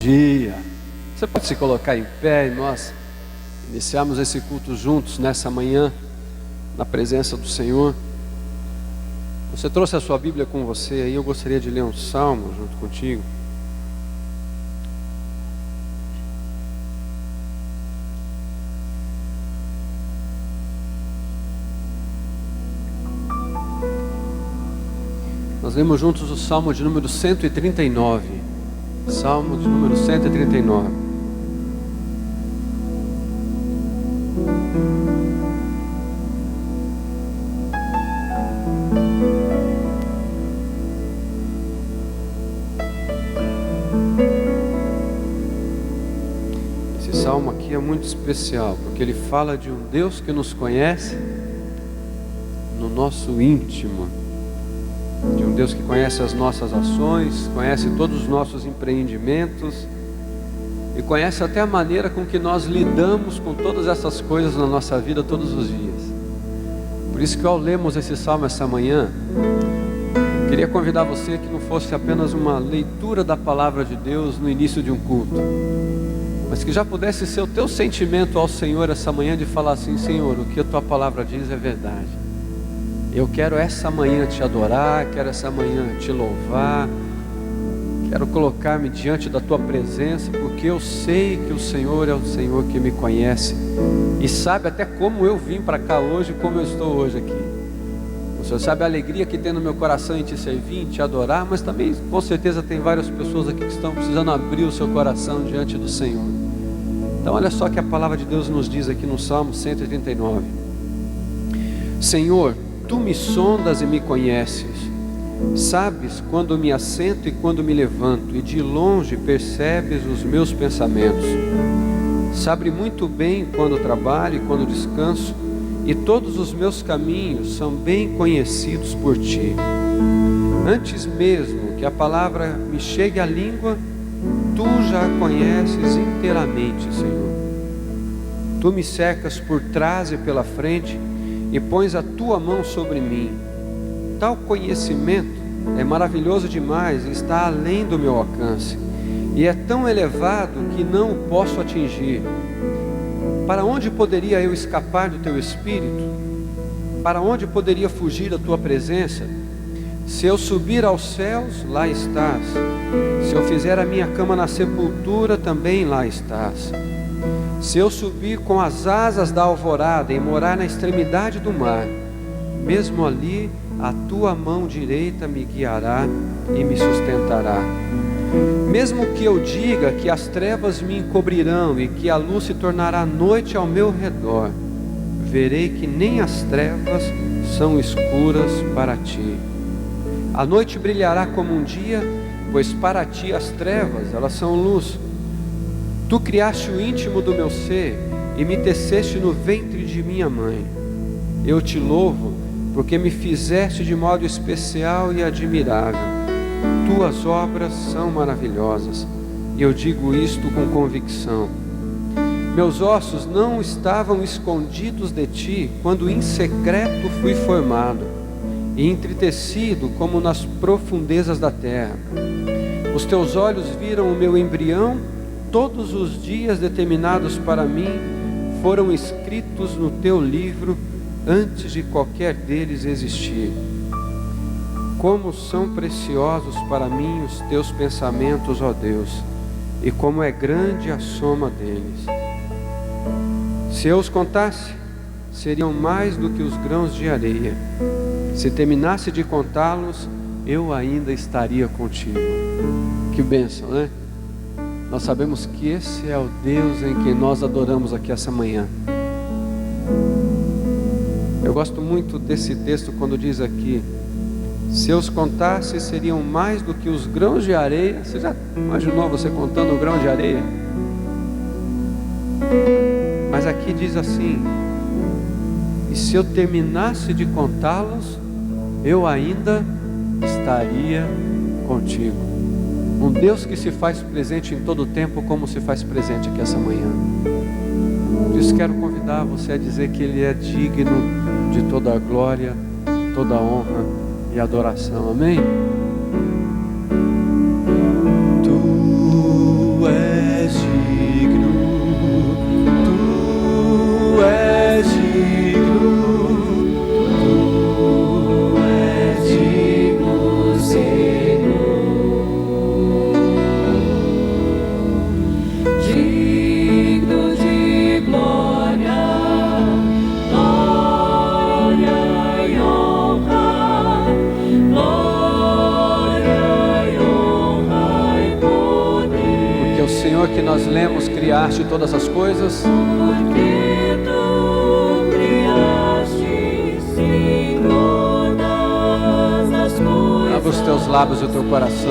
dia. Você pode se colocar em pé e nós iniciarmos esse culto juntos nessa manhã, na presença do Senhor. Você trouxe a sua Bíblia com você aí, eu gostaria de ler um salmo junto contigo. Nós lemos juntos o Salmo de número 139. Salmo de número 139. Esse salmo aqui é muito especial, porque ele fala de um Deus que nos conhece no nosso íntimo. De um Deus que conhece as nossas ações, conhece todos os nossos empreendimentos e conhece até a maneira com que nós lidamos com todas essas coisas na nossa vida todos os dias. Por isso que ao lermos esse salmo essa manhã, eu queria convidar você que não fosse apenas uma leitura da palavra de Deus no início de um culto, mas que já pudesse ser o teu sentimento ao Senhor essa manhã de falar assim: Senhor, o que a tua palavra diz é verdade. Eu quero essa manhã te adorar, quero essa manhã te louvar, quero colocar-me diante da tua presença, porque eu sei que o Senhor é o Senhor que me conhece e sabe até como eu vim para cá hoje, como eu estou hoje aqui. O Senhor sabe a alegria que tem no meu coração em te servir, em te adorar, mas também com certeza tem várias pessoas aqui que estão precisando abrir o seu coração diante do Senhor. Então olha só que a palavra de Deus nos diz aqui no Salmo 139. Senhor, Tu me sondas e me conheces, sabes quando me assento e quando me levanto, e de longe percebes os meus pensamentos. Sabes muito bem quando trabalho e quando descanso, e todos os meus caminhos são bem conhecidos por Ti. Antes mesmo que a palavra me chegue à língua, Tu já a conheces inteiramente, Senhor. Tu me cercas por trás e pela frente, e pões a tua mão sobre mim. Tal conhecimento é maravilhoso demais e está além do meu alcance, e é tão elevado que não o posso atingir. Para onde poderia eu escapar do teu Espírito? Para onde poderia fugir da tua presença? Se eu subir aos céus, lá estás. Se eu fizer a minha cama na sepultura, também lá estás. Se eu subir com as asas da alvorada e morar na extremidade do mar, mesmo ali a tua mão direita me guiará e me sustentará. Mesmo que eu diga que as trevas me encobrirão e que a luz se tornará noite ao meu redor, verei que nem as trevas são escuras para ti. A noite brilhará como um dia, pois para ti as trevas, elas são luz. Tu criaste o íntimo do meu ser e me teceste no ventre de minha mãe. Eu te louvo porque me fizeste de modo especial e admirável. Tuas obras são maravilhosas, e eu digo isto com convicção. Meus ossos não estavam escondidos de ti quando em secreto fui formado e entretecido como nas profundezas da terra. Os teus olhos viram o meu embrião. Todos os dias determinados para mim foram escritos no teu livro antes de qualquer deles existir. Como são preciosos para mim os teus pensamentos, ó Deus, e como é grande a soma deles. Se eu os contasse, seriam mais do que os grãos de areia. Se terminasse de contá-los, eu ainda estaria contigo. Que bênção, né? Nós sabemos que esse é o Deus em quem nós adoramos aqui essa manhã. Eu gosto muito desse texto quando diz aqui: se eu os contasse, seriam mais do que os grãos de areia. Você já imaginou você contando o grão de areia? Mas aqui diz assim: e se eu terminasse de contá-los, eu ainda estaria contigo. Um Deus que se faz presente em todo o tempo, como se faz presente aqui essa manhã. Por isso quero convidar você a dizer que Ele é digno de toda a glória, toda a honra e adoração. Amém? Tu és o Senhor que nós lemos, criaste todas as coisas. Porque tu criaste, Senhor, todas as coisas. Abra os teus lábios e o teu coração.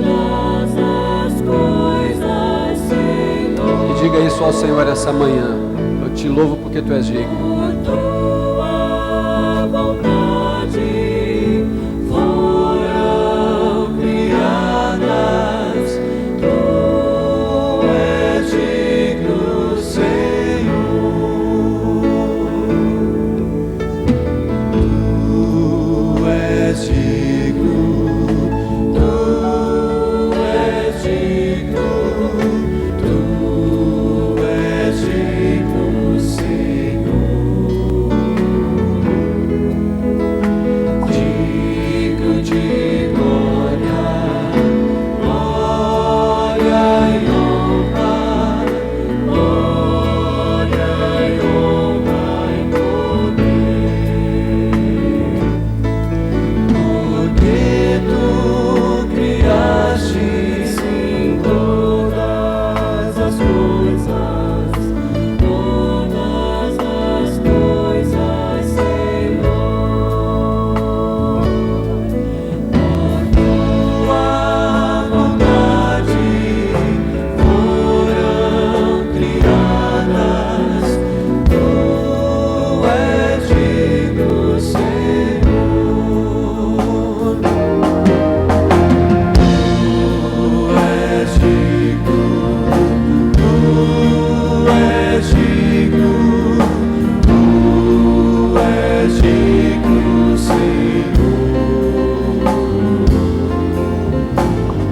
Todas as coisas, Senhor. E diga isso ao Senhor essa manhã. Eu te louvo porque tu és digno. Por tua vontade foram criadas. Tu és digno, Senhor. Tu és digno. Tu és digno. Tu és digno, Senhor. Digno de glória, glória e honra, glória e honra e poder. Porque tu criaste, sim, todas as coisas, todas as coisas, Senhor. Por tua vontade foram criadas. Tu és digno, Senhor. Tu és digno. Tu és digno. Tu és digno, Senhor.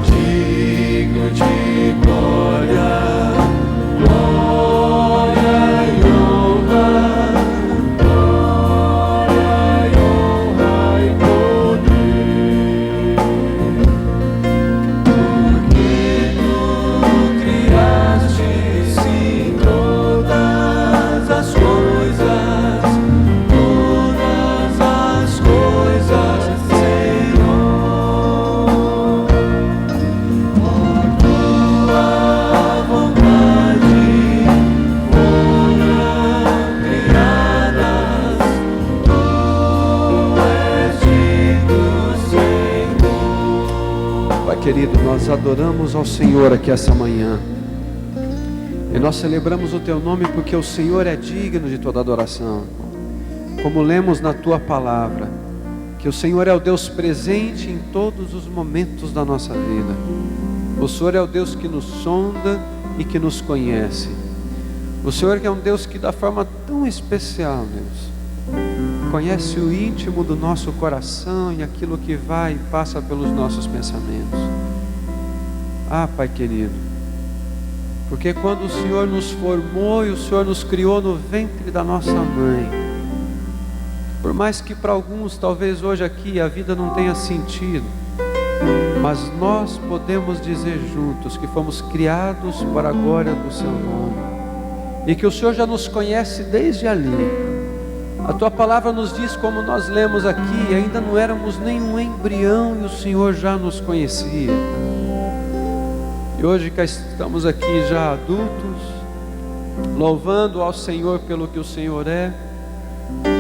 Digno de glória, glória e honra, glória e honra e poder. Porque tu criaste, sim, todas as coisas, todas as coisas, Senhor. Por tua vontade foram criadas. Tu és digno, Senhor. Pai querido, nós adoramos ao Senhor aqui essa manhã. E nós celebramos o teu nome porque o Senhor é digno de toda adoração. Como lemos na tua palavra, que o Senhor é o Deus presente em todos os momentos da nossa vida. O Senhor é o Deus que nos sonda e que nos conhece. O Senhor que é um Deus que, da forma tão especial, Deus, conhece o íntimo do nosso coração e aquilo que vai e passa pelos nossos pensamentos. Ah, Pai querido, porque quando o Senhor nos formou e o Senhor nos criou no ventre da nossa mãe, por mais que para alguns talvez hoje aqui a vida não tenha sentido, mas nós podemos dizer juntos que fomos criados para a glória do Seu nome e que o Senhor já nos conhece desde ali. A Tua palavra nos diz, como nós lemos aqui, ainda não éramos nenhum embrião e o Senhor já nos conhecia. E hoje que estamos aqui já adultos, louvando ao Senhor pelo que o Senhor é,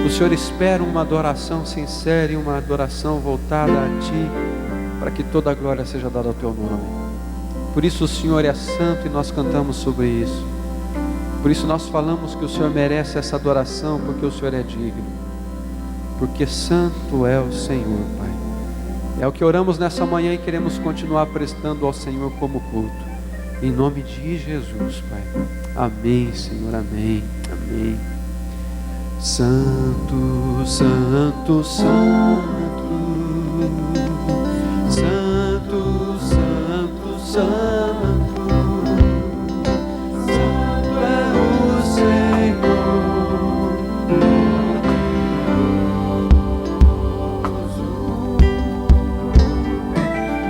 o Senhor espera uma adoração sincera e uma adoração voltada a Ti, para que toda a glória seja dada ao Teu nome. Por isso o Senhor é santo e nós cantamos sobre isso. Por isso nós falamos que o Senhor merece essa adoração, porque o Senhor é digno. Porque santo é o Senhor, Pai. É o que oramos nessa manhã e queremos continuar prestando ao Senhor como culto. Em nome de Jesus, Pai. Amém, Senhor, amém, amém. Santo, santo, santo. Santo, santo, santo. Santo é o Senhor.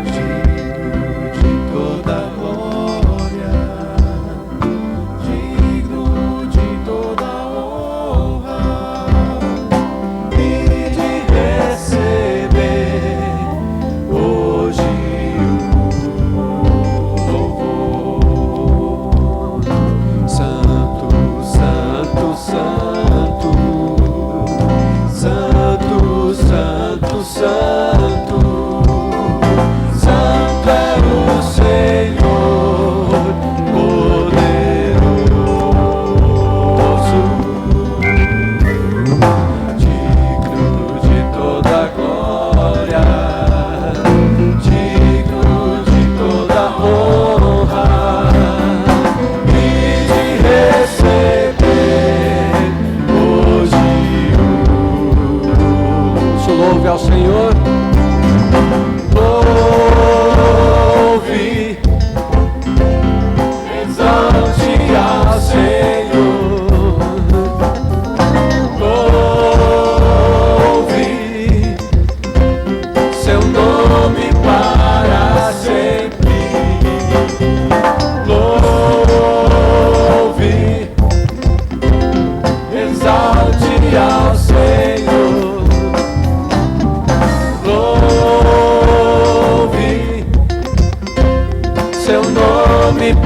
Digno de toda glória, digno de toda honra e de receber hoje o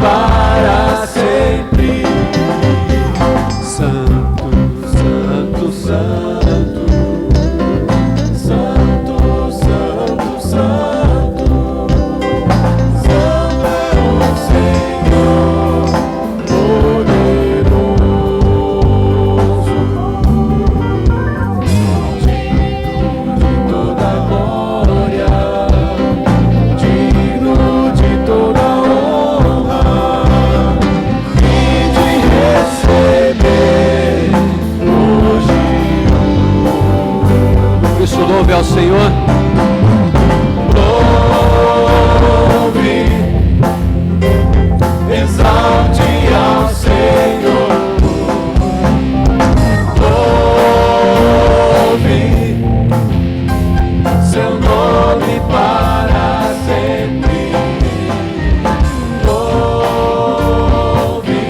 para sempre. Santo, santo, santo, santo, santo, santo, santo é o Senhor poderoso, digno de toda glória, digno de toda honra e de receber hoje. Por isso, louve ao Senhor. Louve, exalte ao Senhor. Louve seu nome para sempre. Louve,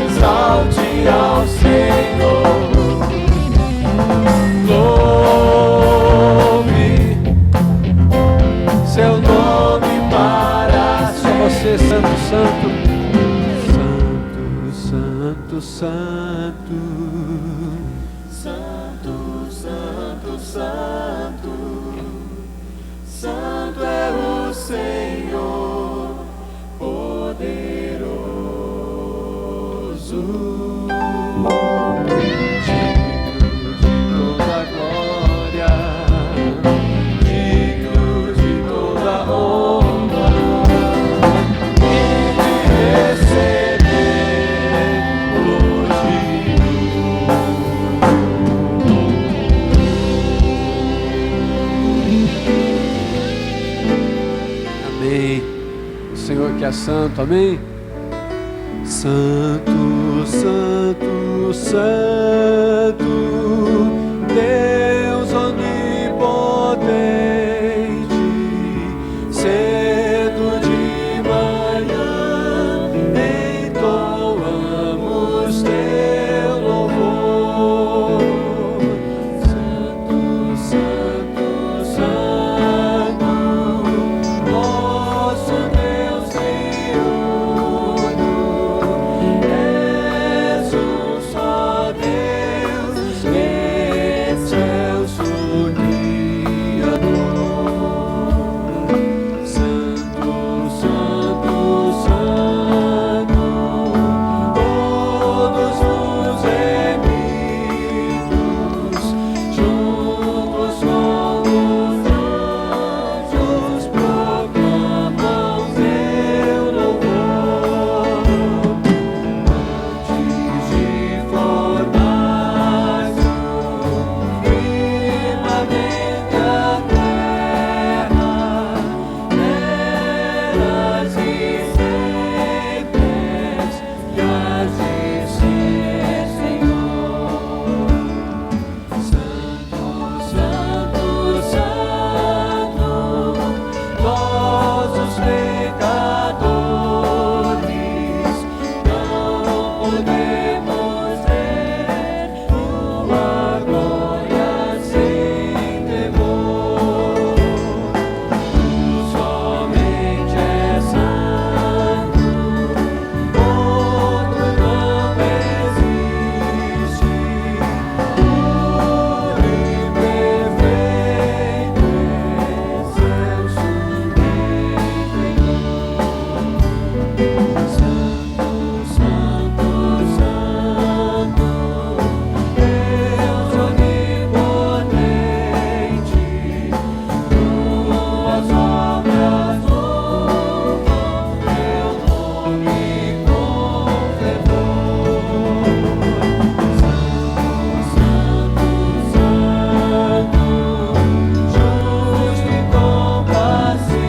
exalte ao Senhor. Louve seu nome para Só você, sempre. santo, santo. Santo, santo, santo. Santo, santo, santo, santo é o Senhor poderoso, digno de toda glória, digno de toda honra e de receber hoje. Amém. O Senhor que é santo, amém? Santo, santo, santo, Deus onipotente, cedo de manhã entoamos teu louvor. Santo, santo, santo, nosso Deus triuno, és um só Deus, excelso Criador. Santo, santo, santo, todos os remixos, juntos com os anjos, proclamam teu louvor. Antes de formares o firmamento e a terra, eras e sempre e has de ser, Senhor. Santo, santo, santo, nós os pecadores não podemos ver tua glória sem temor. Tu somente és santo, outro não existe. Puro e perfeito, excelso Criador. Santo, santo, santo, Deus onipotente, tuas obras louvam teu nome com fervor. Santo, santo, santo, justo e compassivo,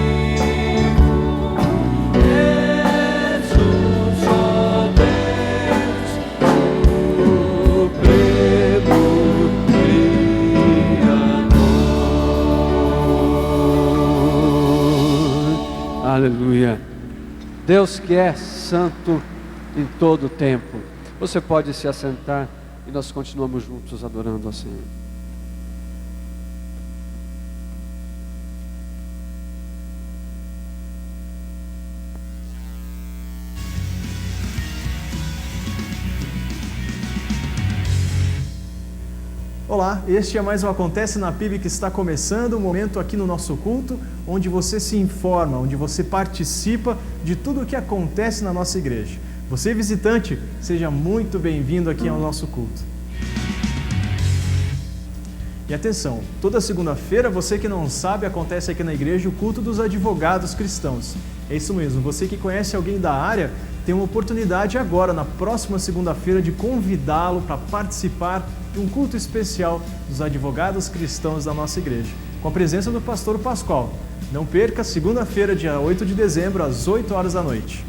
és um só Deus, supremo Criador. Aleluia. Deus que é santo em todo o tempo. Você pode se assentar e nós continuamos juntos adorando ao Senhor. Olá, este é mais um Acontece na PIB que está começando, um momento aqui no nosso culto, onde você se informa, onde você participa de tudo o que acontece na nossa igreja. Você, visitante, seja muito bem-vindo aqui ao nosso culto. E atenção, toda segunda-feira, você que não sabe, acontece aqui na igreja o culto dos advogados cristãos. É isso mesmo, você que conhece alguém da área, tem uma oportunidade agora, na próxima segunda-feira, de convidá-lo para participar de um culto especial dos advogados cristãos da nossa igreja, com a presença do pastor Pascoal. Não perca, segunda-feira, dia 8 de dezembro, às 8 horas da noite.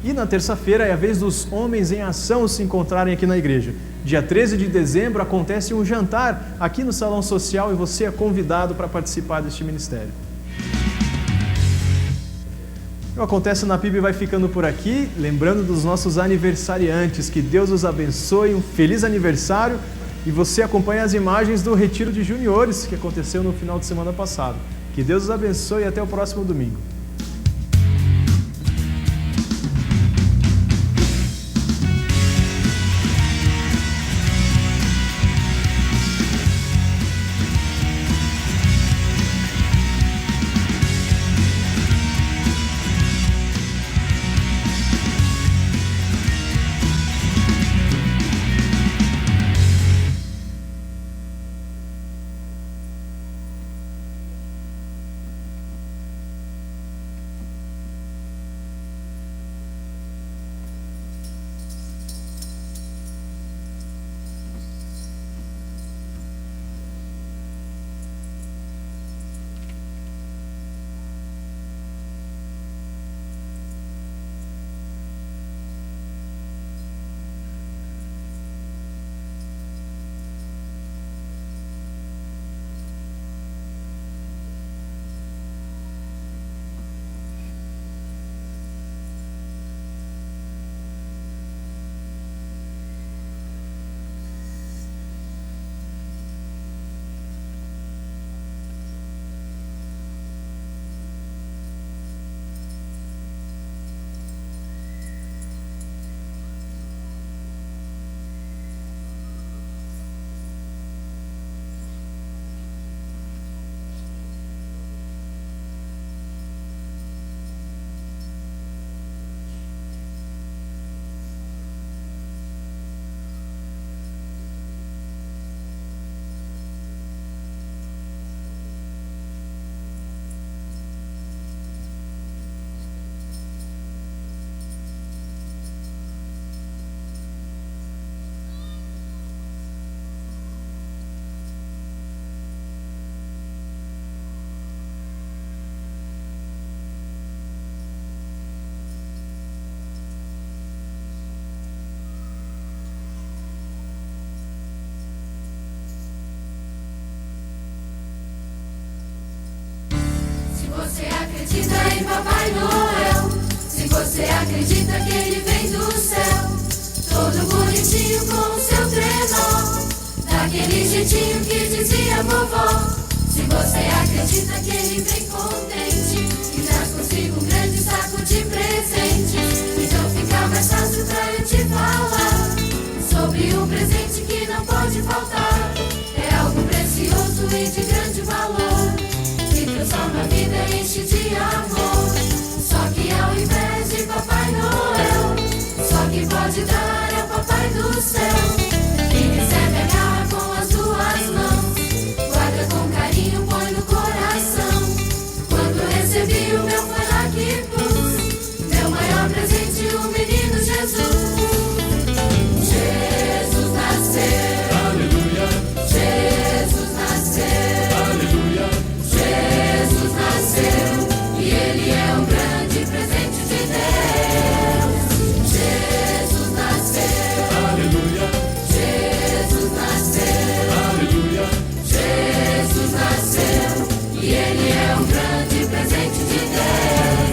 E na terça-feira é a vez dos homens em ação se encontrarem aqui na igreja. Dia 13 de dezembro acontece um jantar aqui no Salão Social e você é convidado para participar deste ministério. O Acontece na PIB vai ficando por aqui, lembrando dos nossos aniversariantes, que Deus os abençoe, um feliz aniversário, e você acompanha as imagens do Retiro de Juniores, que aconteceu no final de semana passado. Que Deus os abençoe e até o próximo domingo. Você acredita em Papai Noel? Se você acredita que ele vem do céu, todo bonitinho com o seu trenó, daquele jeitinho que dizia vovó. Se você acredita que ele vem contente e traz consigo um grande saco de presentes, então fica mais fácil pra eu te falar sobre um presente que não pode faltar. É algo precioso e de grande valor, que transforma a vida e enche de amor. Só que ao invés de Papai Noel, só quem pode dar é o Papai do céu. Quem recebe agarra com as duas mãos, guarda com carinho, põe no coração. Quando recebi o meu foi lá que pus, meu maior presente, o menino Jesus. Jesus nasceu, aleluia. Jesus nasceu, aleluia. Jesus nasceu e ele é um grande presente de Deus. Jesus nasceu, aleluia. Jesus nasceu, aleluia. Jesus nasceu e ele é um grande presente de Deus.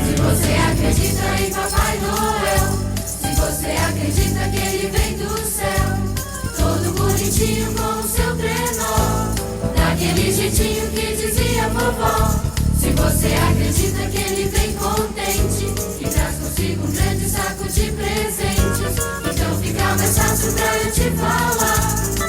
Se você acredita em Papai Noel, se você acredita que ele vem do céu, todo bonitinho com o seu trenó, daquele jeitinho que dizia vovó. Se você acredita que ele vem contente e traz consigo um grande saco de presentes, então fica mais fácil pra eu te falar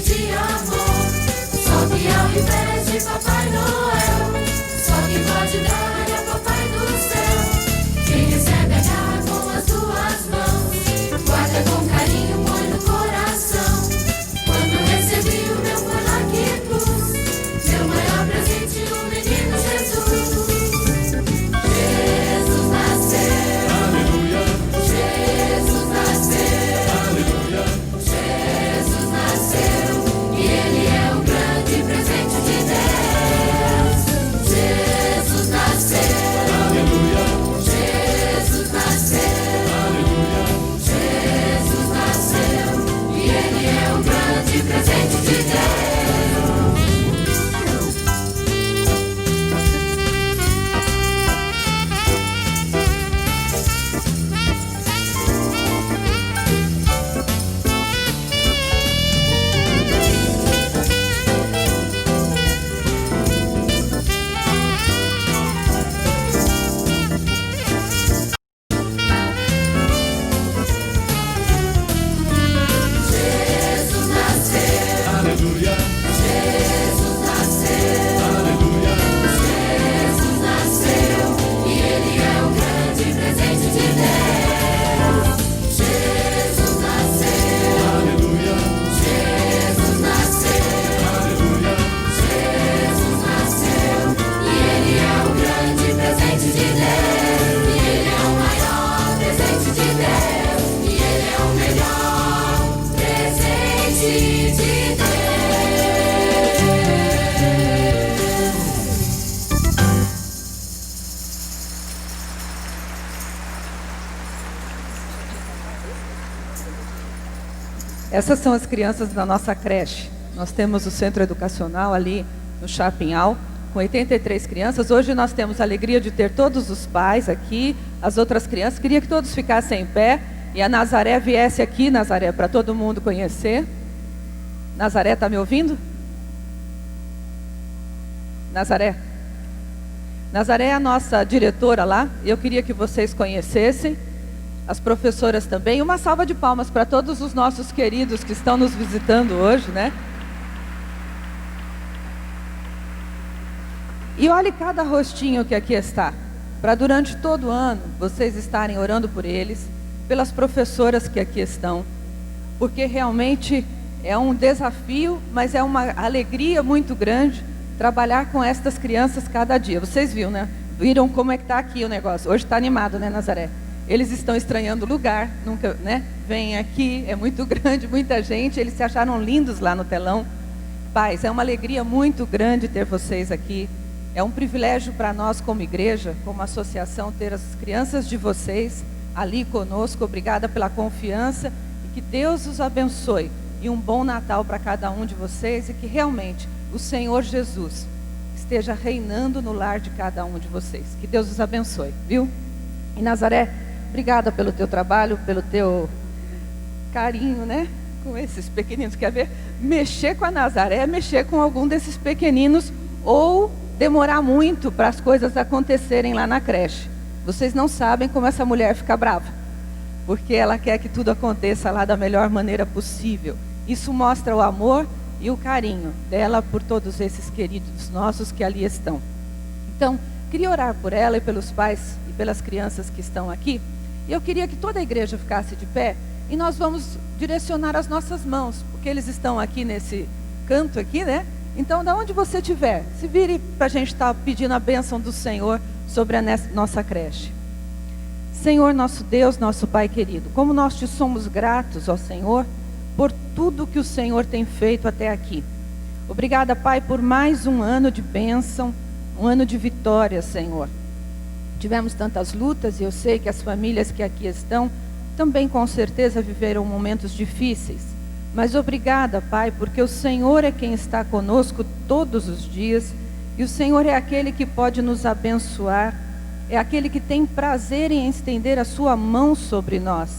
de amor. Só que ao invés de Papai Noel, só quem pode dar é Papai do céu. Quem recebe agarra com as duas mãos, guarda com carinho, põe no coração. Quando recebi o meu Forlaque Plus, meu maior presente, o menino Jesus. Jesus nasceu, Aleluia, Jesus nasceu, aleluia, Jesus nasceu, e Ele é o grande presente de Deus. Jesus nasceu, aleluia, Jesus nasceu, aleluia. Jesus nasceu, e Ele é o grande presente de Deus. Jesus nasceu, Aleluia, Jesus nasceu, aleluia, Jesus nasceu, e Ele é o grande presente de Deus. Jesus nasceu, aleluia, Jesus nasceu, aleluia. Jesus nasceu, e Ele é o grande presente de Deus. E Ele é o maior presente de Deus. E Ele é o melhor presente de Deus. Essas são as crianças da nossa creche. Nós temos o centro educacional ali no Chapinhal, com 83 crianças. Hoje nós temos a alegria de ter todos os pais aqui, as outras crianças. Queria que todos ficassem em pé e a Nazaré viesse aqui, Nazaré, para todo mundo conhecer. Nazaré, está me ouvindo? Nazaré? Nazaré é a nossa diretora lá, e eu queria que vocês conhecessem. As professoras também. Uma salva de palmas para todos os nossos queridos que estão nos visitando hoje, né? E olhe cada rostinho que aqui está, para durante todo o ano vocês estarem orando por eles, pelas professoras que aqui estão, porque realmente é um desafio, mas é uma alegria muito grande trabalhar com estas crianças cada dia. Vocês viram, né? Viram como é que está aqui o negócio. Hoje está animado, né, Nazaré? Eles estão estranhando o lugar, nunca, né? Vêm aqui, é muito grande, muita gente, eles se acharam lindos lá no telão. Pais, é uma alegria muito grande ter vocês aqui. É um privilégio para nós como igreja, como associação, ter as crianças de vocês ali conosco. Obrigada pela confiança e que Deus os abençoe. E um bom Natal para cada um de vocês e que realmente o Senhor Jesus esteja reinando no lar de cada um de vocês. Que Deus os abençoe, viu? E Nazaré, obrigada pelo teu trabalho, pelo teu carinho, né? Com esses pequeninos. Quer ver? Mexer com a Nazaré é mexer com algum desses pequeninos ou demorar muito para as coisas acontecerem lá na creche. Vocês não sabem como essa mulher fica brava, porque ela quer que tudo aconteça lá da melhor maneira possível. Isso mostra o amor e o carinho dela por todos esses queridos nossos que ali estão. Então, queria orar por ela e pelos pais e pelas crianças que estão aqui. E eu queria que toda a igreja ficasse de pé e nós vamos direcionar as nossas mãos, porque eles estão aqui nesse canto aqui, né? Então, da onde você estiver, se vire para a gente estar pedindo a bênção do Senhor sobre a nossa creche. Senhor, nosso Deus, nosso Pai querido, como nós te somos gratos, ó Senhor, por tudo que o Senhor tem feito até aqui. Obrigada, Pai, por mais um ano de bênção, um ano de vitória, Senhor. Tivemos tantas lutas e eu sei que as famílias que aqui estão também com certeza viveram momentos difíceis. Mas obrigada, Pai, porque o Senhor é quem está conosco todos os dias e o Senhor é aquele que pode nos abençoar, é aquele que tem prazer em estender a sua mão sobre nós.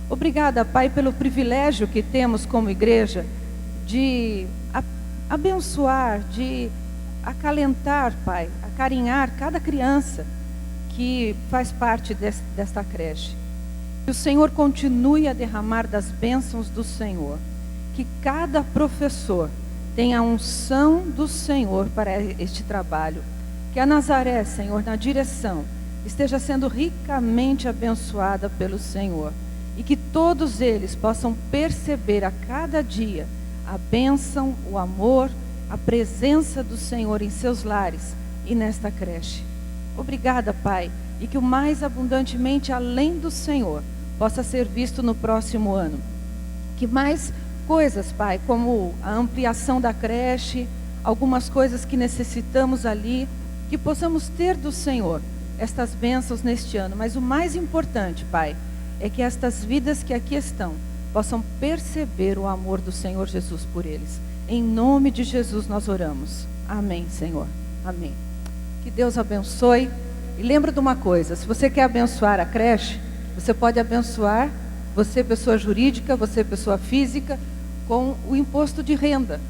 Obrigada, Pai, pelo privilégio que temos como igreja de abençoar, de acalentar, Pai, acarinhar cada criança que faz parte desta creche. Que o Senhor continue a derramar das bênçãos do Senhor. que cada professor tenha a unção do Senhor para este trabalho. Que a Nazaré, Senhor, na direção, esteja sendo ricamente abençoada pelo Senhor. E que todos eles possam perceber a cada dia a bênção, o amor, a presença do Senhor em seus lares e nesta creche. Obrigada, Pai, e que o mais abundantemente além do Senhor possa ser visto no próximo ano. Que mais coisas, Pai, como a ampliação da creche, algumas coisas que necessitamos ali, que possamos ter do Senhor estas bênçãos neste ano. Mas o mais importante, Pai, é que estas vidas que aqui estão possam perceber o amor do Senhor Jesus por eles. Em nome de Jesus nós oramos. Amém, Senhor. Amém. Que Deus abençoe. E lembra de uma coisa, se você quer abençoar a creche, você pode abençoar, você pessoa jurídica, você pessoa física, com o imposto de renda.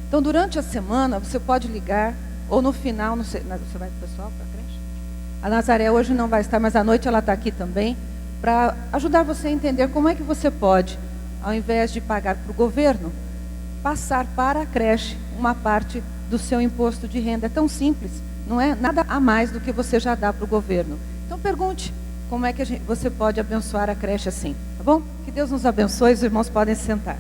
Então durante a semana você pode ligar, ou no final, não sei, você vai pessoal para a creche? A Nazaré hoje não vai estar, mas à noite ela está aqui também, para ajudar você a entender como é que você pode, ao invés de pagar para o governo, passar para a creche uma parte do seu imposto de renda. É tão simples, não é nada a mais do que você já dá para o governo. Então pergunte como é que você pode abençoar a creche assim, tá bom? Que Deus nos abençoe, os irmãos podem se sentar.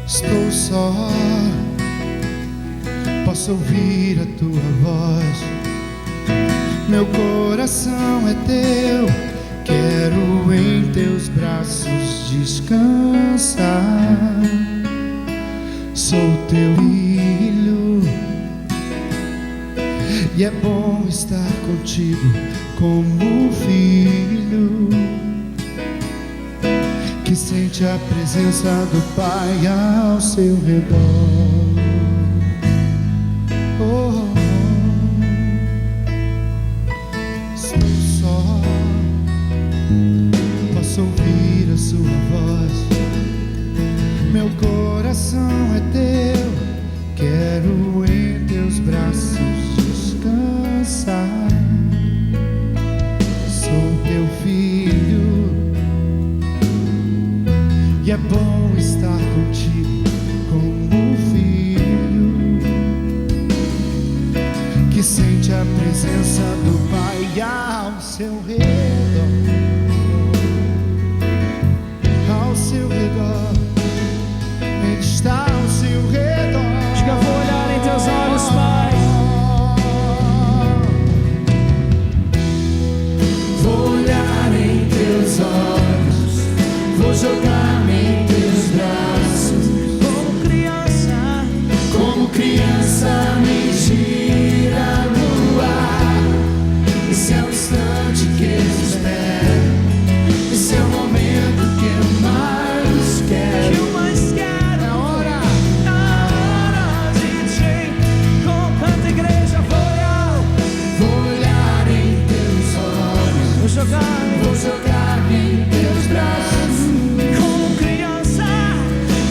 Estou só, posso ouvir a tua voz. Meu coração é teu, quero em teus braços descansar. Sou teu filho e é bom estar contigo como filho que sente a presença do Pai ao seu redor. Oh, estou só, posso ouvir a sua voz. Meu coração é teu, quero em teus braços descansar. Sou teu filho e é bom estar contigo como filho que sente a presença do Pai ao seu redor. Ao seu redor, Ele está ao seu redor. Diga, vou olhar em teus olhos, Pai. Vou olhar em teus olhos, vou jogar-me em teus braços. Como criança me gira no instante que eu espero. Esse é o momento que eu mais quero. Que eu mais quero. É hora. De te encontrar. Canta, igreja, Vou olhar em teus olhos. vou Jogar-me em teus braços.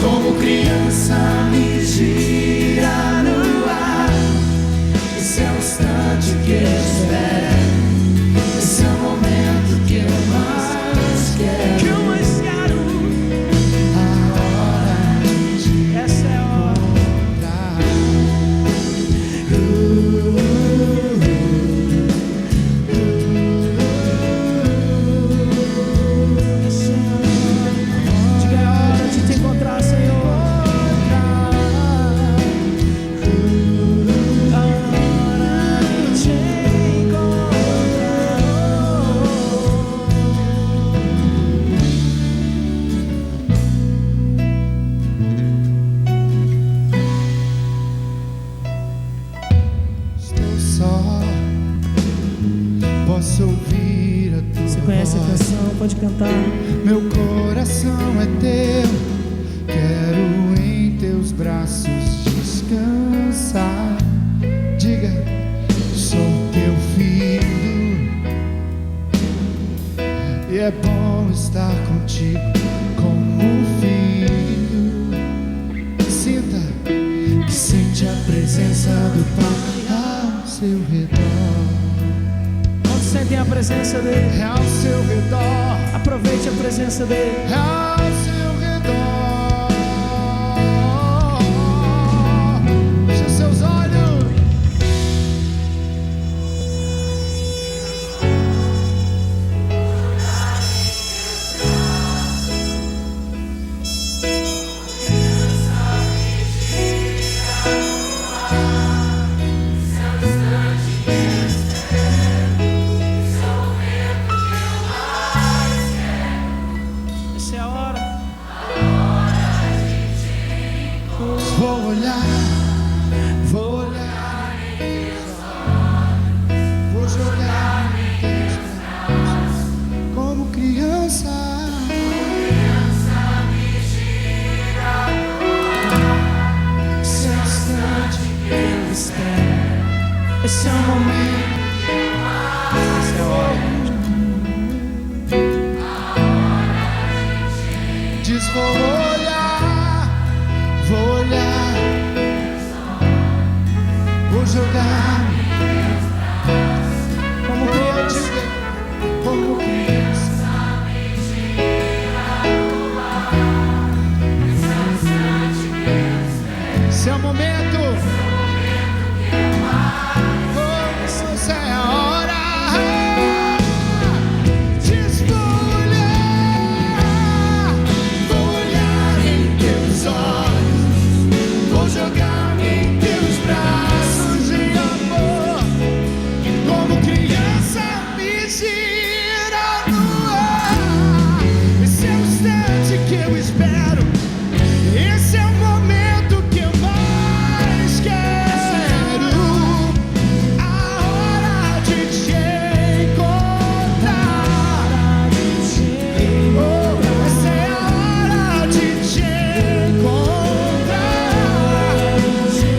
como criança Me gira no ar. Esse é o instante que eu espero. Esse é o momento que eu mais quero. que eu mais quero. A hora de te Essa é a hora. encontrar. Diga, é hora de te encontrar, Senhor. A hora de te encontrar. Estou só. Posso ouvir a tua Você conhece a voz. canção? Pode cantar. Meu coração é teu, quero em teus braços descansar. Diga, sou teu filho, e é bom estar contigo como filho. Sinta, que sente a presença do Pai ao seu redor. Quando sentem a presença dele, É ao seu redor. aproveite a presença dele. Ao seu redor. Feche seus olhos. Essa é a hora. Vou olhar em teus olhos. Vou jogar em teus braços. Como criança. Esse é o instante que eu espero. Esse é o momento. Essa é a hora. Diz, vou olhar. Vou jogar Como criança. como criança. Esse é o momento. Oh, essa é a hora. Diz, vou olhar em teus olhos. Vou jogar-me em teus braços de amor. Como criança me gira no ar. Esse é o instante que eu espero. Esse é o momento que eu mais quero. A hora de te encontrar. Oh, essa é a hora de te encontrar.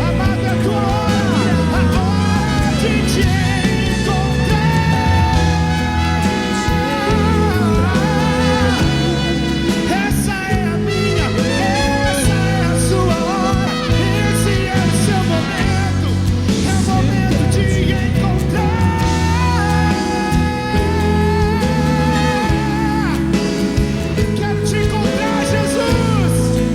Amado, é tua hora. A hora de te encontrar. Essa é a minha, essa é a sua hora. Esse é o seu momento. É o momento de encontrar. Quero te encontrar, Jesus.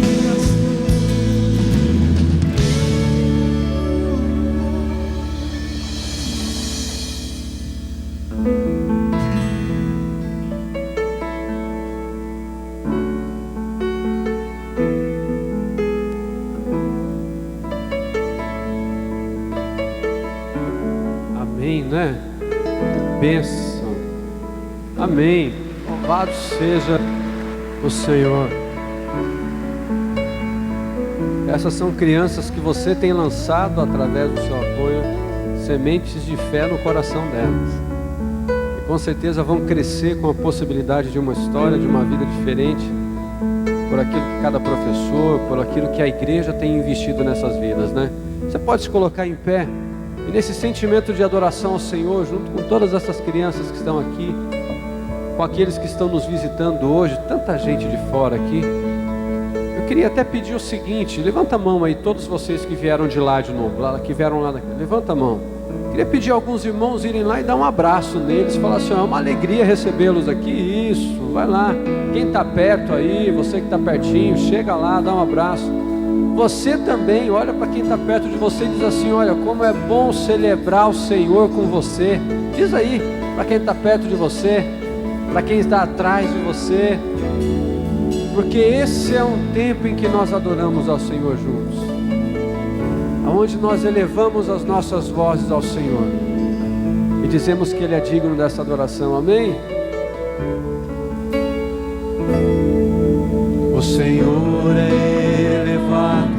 Amém, né? Bênção. Amém. Louvado seja o Senhor. Essas são crianças que você tem lançado através do seu apoio, sementes de fé no coração delas. Com certeza vão crescer com a possibilidade de uma história, de uma vida diferente, por aquilo que cada professor, por aquilo que a igreja tem investido nessas vidas, né? Você pode se colocar em pé e nesse sentimento de adoração ao Senhor, junto com todas essas crianças que estão aqui, com aqueles que estão nos visitando hoje, tanta gente de fora aqui. Eu queria até pedir o seguinte: levanta a mão aí, todos vocês que vieram de lá de novo, que vieram lá daqui, levanta a mão. Queria pedir a alguns irmãos irem lá e dar um abraço neles, falar assim: é uma alegria recebê-los aqui. Isso, vai lá, quem está perto aí, você que está pertinho, chega lá, dá um abraço. Você também, olha para quem está perto de você e diz assim: olha, como é bom celebrar o Senhor com você. Diz aí, para quem está perto de você, para quem está atrás de você, porque esse é um tempo em que nós adoramos ao Senhor juntos, onde nós elevamos as nossas vozes ao Senhor e dizemos que Ele é digno dessa adoração. Amém? O Senhor é elevado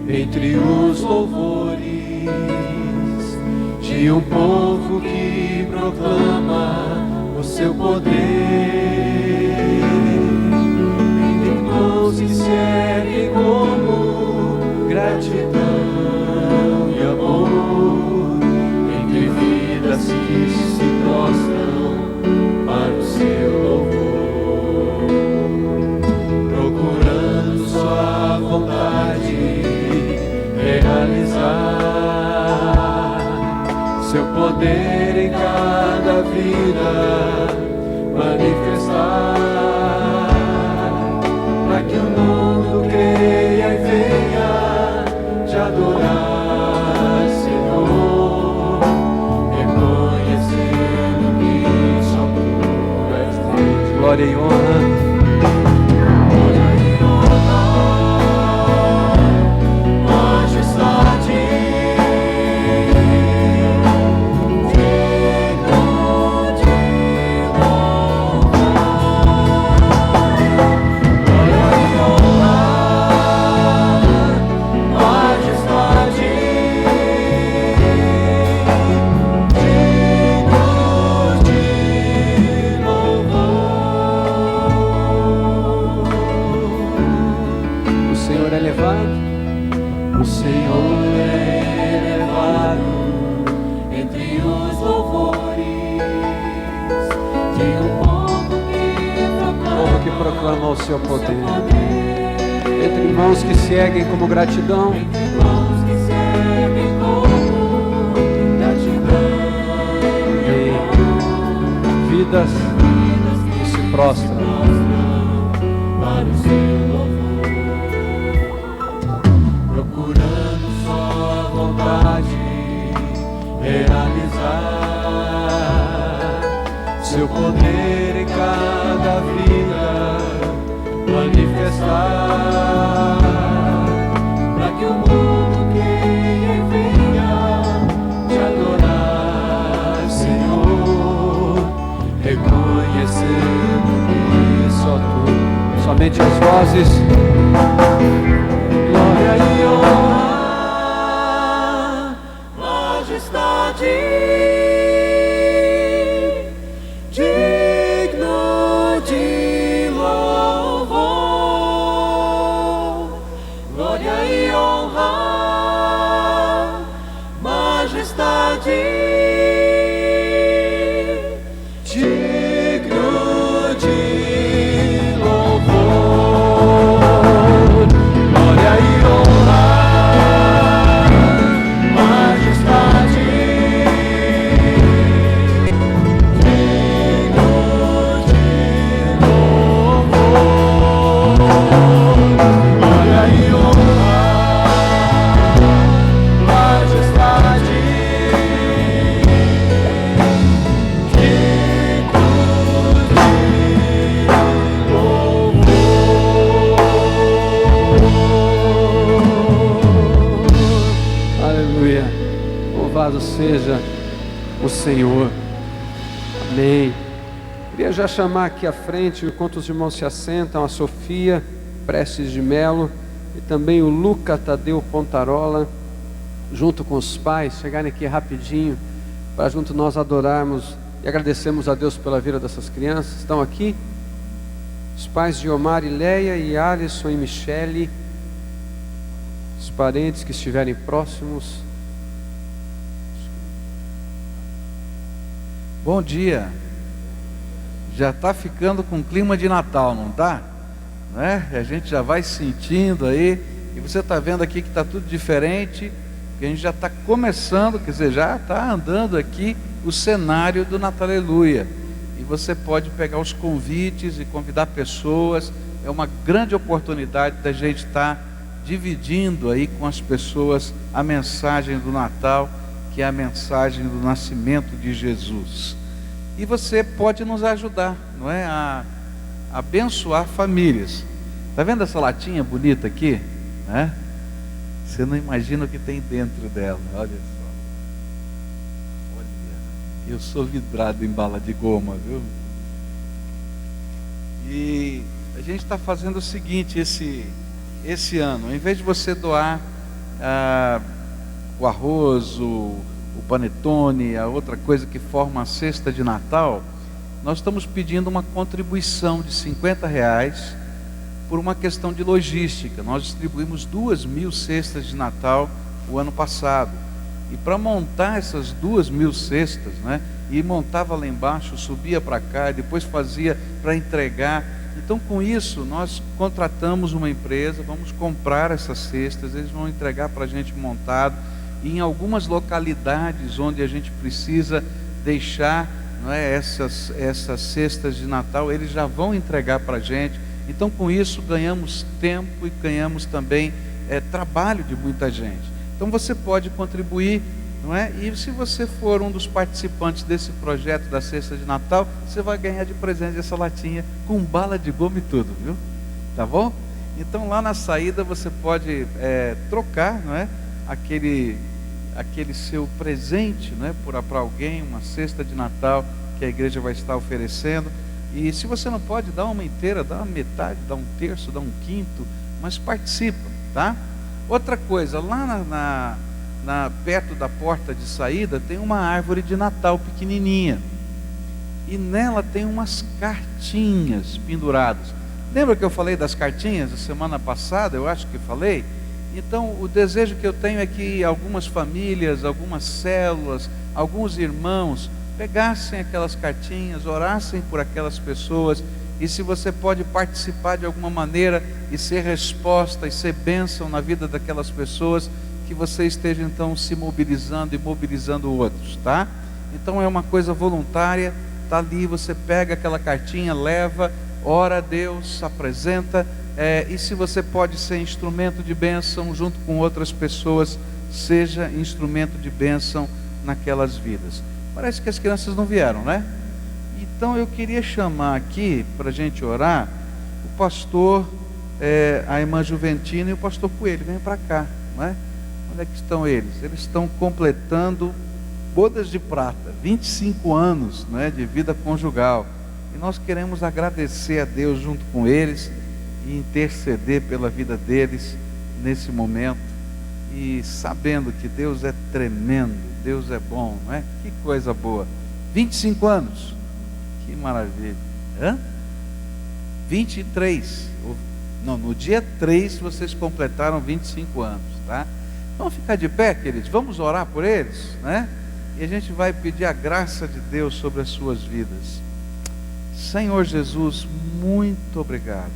entre os louvores de um povo que proclama o seu poder. Irmãos que servem como gratidão e amor, entre vidas que se prostram para o seu louvor, procurando sua vontade realizar, seu poder em cada vida manifestar, para que o mundo creia e venha te adorar, Senhor, reconhecendo que só Tu és Deus. Glória e honra. O Senhor é elevado entre os louvores de um povo que proclama o seu poder, entre irmãos que se erguem como gratidão, e vidas que se prostram para o seu louvor, procurando sua vontade realizar, seu poder em cada vida manifestar, para que o mundo creia e venha te adorar, Senhor, reconhecendo que só Tu, somente as vozes. glória e honra, majestade, digno de louvor, glória e honra, majestade, digno de louvor, glória e honra, majestade, digno de louvor, glória e honra, majestade, Aleluia, louvado seja o Senhor. Amém. Queria já chamar aqui à frente, enquanto os irmãos se assentam, a Sofia Prestes de Melo e também o Luca Tadeu Pontarola, junto com os pais, chegarem aqui rapidinho, para junto nós adorarmos E agradecemos a Deus pela vida dessas crianças. Estão aqui os pais de Omar e Leia, e Alisson e Michele, os parentes que estiverem próximos. Bom dia. Já está ficando com clima de Natal, não está? Né? A gente já vai sentindo aí. E você está vendo aqui que está tudo diferente, que a gente já está começando, quer dizer, já está andando aqui o cenário do Natal Aleluia. E você pode pegar os convites e convidar pessoas. É uma grande oportunidade da gente estar dividindo aí com as pessoas a mensagem do Natal, que é a mensagem do nascimento de Jesus. E você pode nos ajudar, não é? A abençoar famílias. Está vendo essa latinha bonita aqui? Né? Você não imagina o que tem dentro dela. Olha só. Olha, eu sou vidrado em bala de goma, viu? E a gente está fazendo o seguinte, esse ano, em vez de você doar o arroz, o panetone, a outra coisa que forma a cesta de Natal, nós estamos pedindo uma contribuição de R$50 por uma questão de logística. Nós distribuímos 2.000 cestas de Natal o ano passado, e para montar essas 2.000 cestas, né, e montava lá embaixo, subia para cá, e depois fazia para entregar. Então, com isso, nós contratamos uma empresa, vamos comprar essas cestas, eles vão entregar para a gente montado, e em algumas localidades onde a gente precisa deixar, não é, essas cestas de Natal, eles já vão entregar para a gente. Então, com isso, ganhamos tempo e ganhamos também trabalho de muita gente. Então, você pode contribuir, não é? E se você for um dos participantes desse projeto da cesta de Natal, você vai ganhar de presente essa latinha com bala de goma e tudo, viu? Tá bom? Então, lá na saída você pode trocar, não é? Aquele seu presente, né, para alguém, uma cesta de Natal que a igreja vai estar oferecendo. E se você não pode, dá uma inteira, dá uma metade, dá um terço, dá um quinto, mas participa, tá? Outra coisa, lá perto da porta de saída tem uma árvore de Natal pequenininha, e nela tem umas cartinhas penduradas. Lembra que eu falei das cartinhas a semana passada? Eu acho que falei. Então, o desejo que eu tenho é que algumas famílias, algumas células, alguns irmãos pegassem aquelas cartinhas, orassem por aquelas pessoas. E se você pode participar de alguma maneira e ser resposta e ser bênção na vida daquelas pessoas, que você esteja então se mobilizando e mobilizando outros, tá? Então é uma coisa voluntária, tá ali, você pega aquela cartinha, leva, ora a Deus, apresenta. E se você pode ser instrumento de bênção junto com outras pessoas, seja instrumento de bênção naquelas vidas. Parece que as crianças não vieram, né? Então eu queria chamar aqui, para a gente orar, o pastor, a irmã Juventina e o pastor Coelho. Vem para cá, não é? Onde é que estão eles? Eles estão completando bodas de prata, 25 anos, não é, de vida conjugal. E nós queremos agradecer a Deus junto com eles e interceder pela vida deles nesse momento, e sabendo que Deus é tremendo, Deus é bom, não é? Que coisa boa. 25 anos, que maravilha. 23, não, no dia 3 vocês completaram 25 anos, tá? Vamos ficar de pé, queridos, vamos orar por eles, né? E a gente vai pedir a graça de Deus sobre as suas vidas. Senhor Jesus, muito obrigado,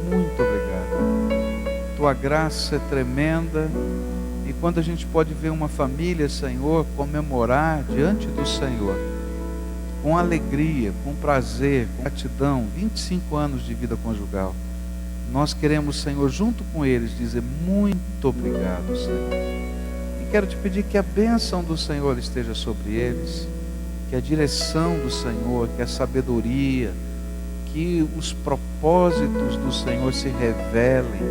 muito obrigado. Tua graça é tremenda, e quando a gente pode ver uma família, Senhor, comemorar diante do Senhor, com alegria, com prazer, com gratidão, 25 anos de vida conjugal, nós queremos, Senhor, junto com eles, dizer muito obrigado, Senhor. E quero te pedir que a bênção do Senhor esteja sobre eles, que a direção do Senhor, que a sabedoria, que os propósitos do Senhor se revelem,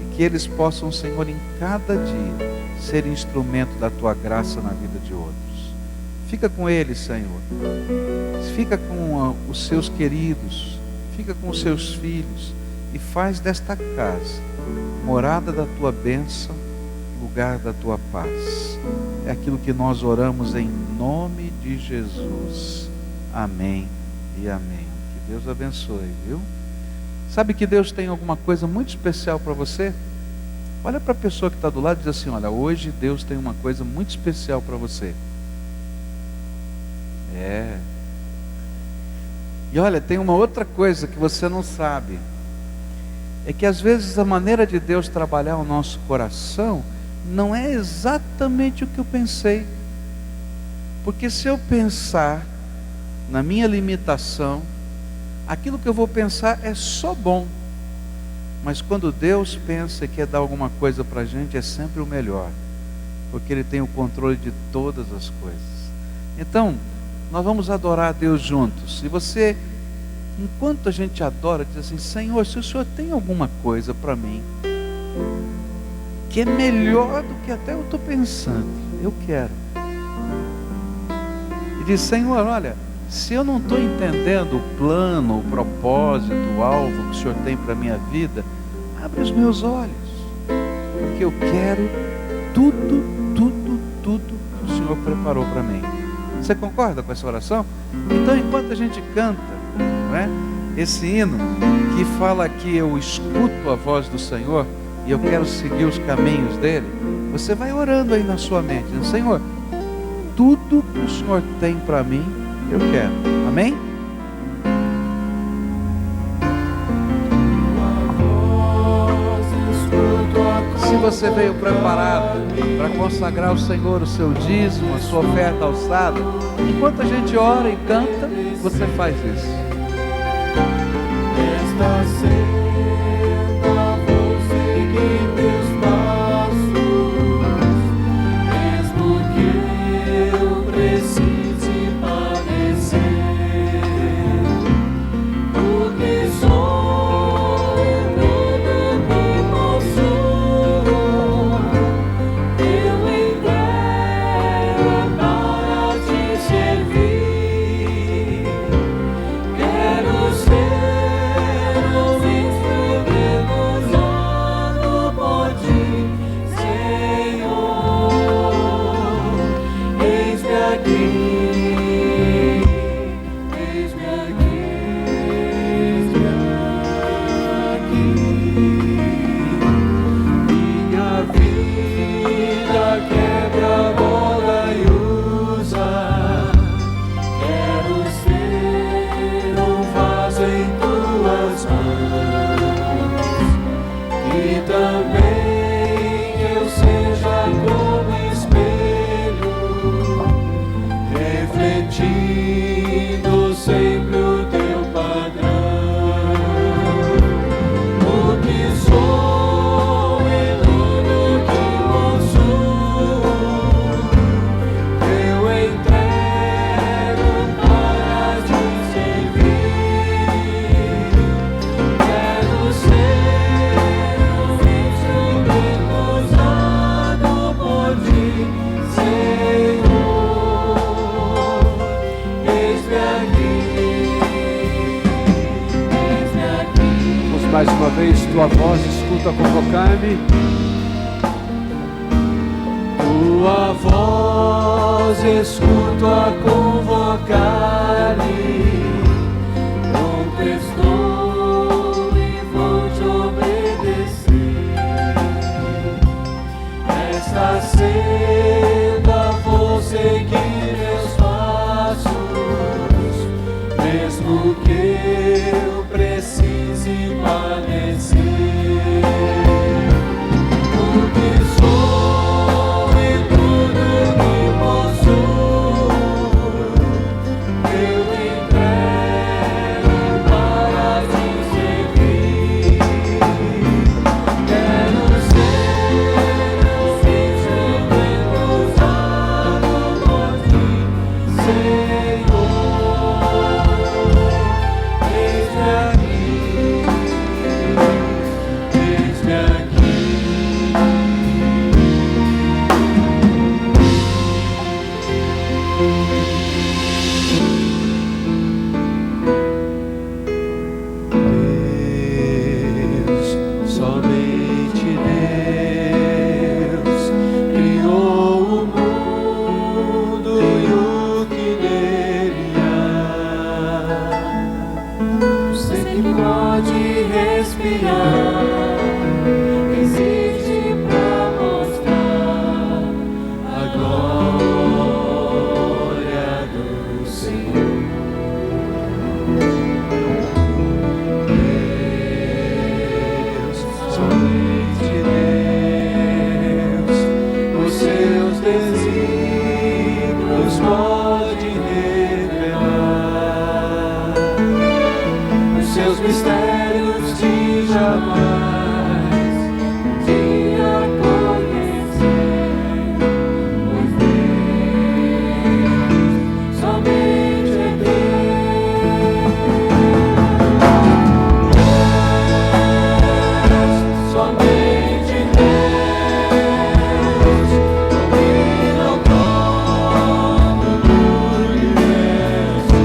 e que eles possam, Senhor, em cada dia, ser instrumento da Tua graça na vida de outros. Fica com eles, Senhor. Fica com os seus queridos, fica com os seus filhos, e faz desta casa morada da Tua bênção, lugar da Tua paz. É aquilo que nós oramos em nome de Jesus. Amém e amém. Que Deus abençoe, viu? Sabe que Deus tem alguma coisa muito especial para você? Olha para a pessoa que está do lado e diz assim: olha, hoje Deus tem uma coisa muito especial para você. E olha, tem uma outra coisa que você não sabe. É que às vezes a maneira de Deus trabalhar o nosso coração não é exatamente o que eu pensei. Porque se eu pensar na minha limitação, aquilo que eu vou pensar é só bom. Mas quando Deus pensa e quer dar alguma coisa para a gente, é sempre o melhor. Porque Ele tem o controle de todas as coisas. Então, nós vamos adorar a Deus juntos. E você, enquanto a gente adora, diz assim: Senhor, se o Senhor tem alguma coisa para mim que é melhor do que até eu estou pensando, eu quero. E diz: Senhor, olha, se eu não estou entendendo o plano, o propósito, o alvo que o Senhor tem para a minha vida, abre os meus olhos, porque eu quero tudo que o Senhor preparou para mim. Você concorda com essa oração? Então, enquanto a gente canta, não é, esse hino que fala que eu escuto a voz do Senhor e eu quero seguir os caminhos dele, você vai orando aí na sua mente, dizendo: Senhor, tudo que o Senhor tem para mim, eu quero. Amém? Se você veio preparado para consagrar ao Senhor o seu dízimo, a sua oferta alçada, enquanto a gente ora e canta, você faz isso. Esta senda vou seguir teus passos, mesmo que eu precise padecer, porque sou tudo que possuo, eu entrego para te servir. Quero ser um instrumento usado por ti, Senhor. Eis-me aqui, eis-me aqui, eis-me aqui. Minha vida quebra, molda e usa. Quero ser um vaso em tuas mãos, e também eu seja como espelho, refletindo sempre o teu padrão. O que sou e tudo que possuo, eu entrego para te servir. Quero ser um instrumento usado por ti, Senhor. Eis-me aqui. Vamos mais uma vez, tua voz escuta convocar-me. Tua voz escuto a convocar-me, pronto estou e vou te obedecer. Esta senda vou seguir meus passos, mesmo que eu precise padecer. Porque sou e tudo que possuo, pode respirar. Existe pra mostrar a glória do Senhor. Deus, somente Deus, os seus desígnios pode revelar, os seus mistérios que jamais tinha conhecer. Pois Deus, somente é Deus, somente Deus, domina o trono do universo.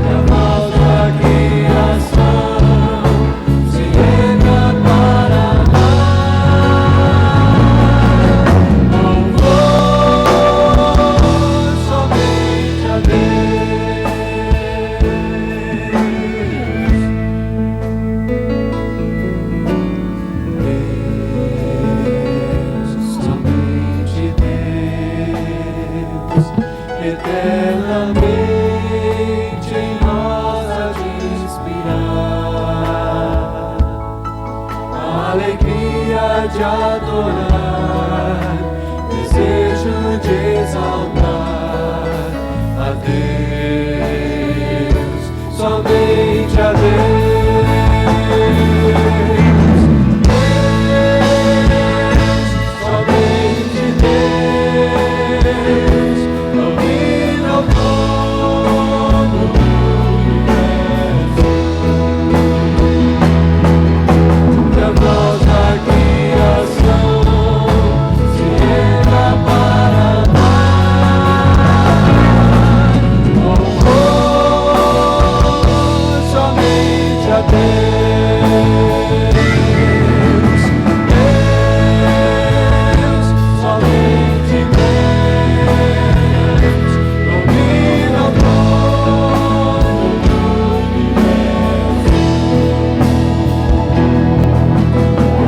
A voz da criação se entra para dar louvor somente a Deus, somente Deus, eternamente em nós há de inspirar a alegria de adorar, desejo de exaltar a Deus, somente a Deus. Somente Deus domina o trono do universo. E a voz da criação se entra para dar louvor somente a Deus. Deus, somente Deus, domina o trono do universo.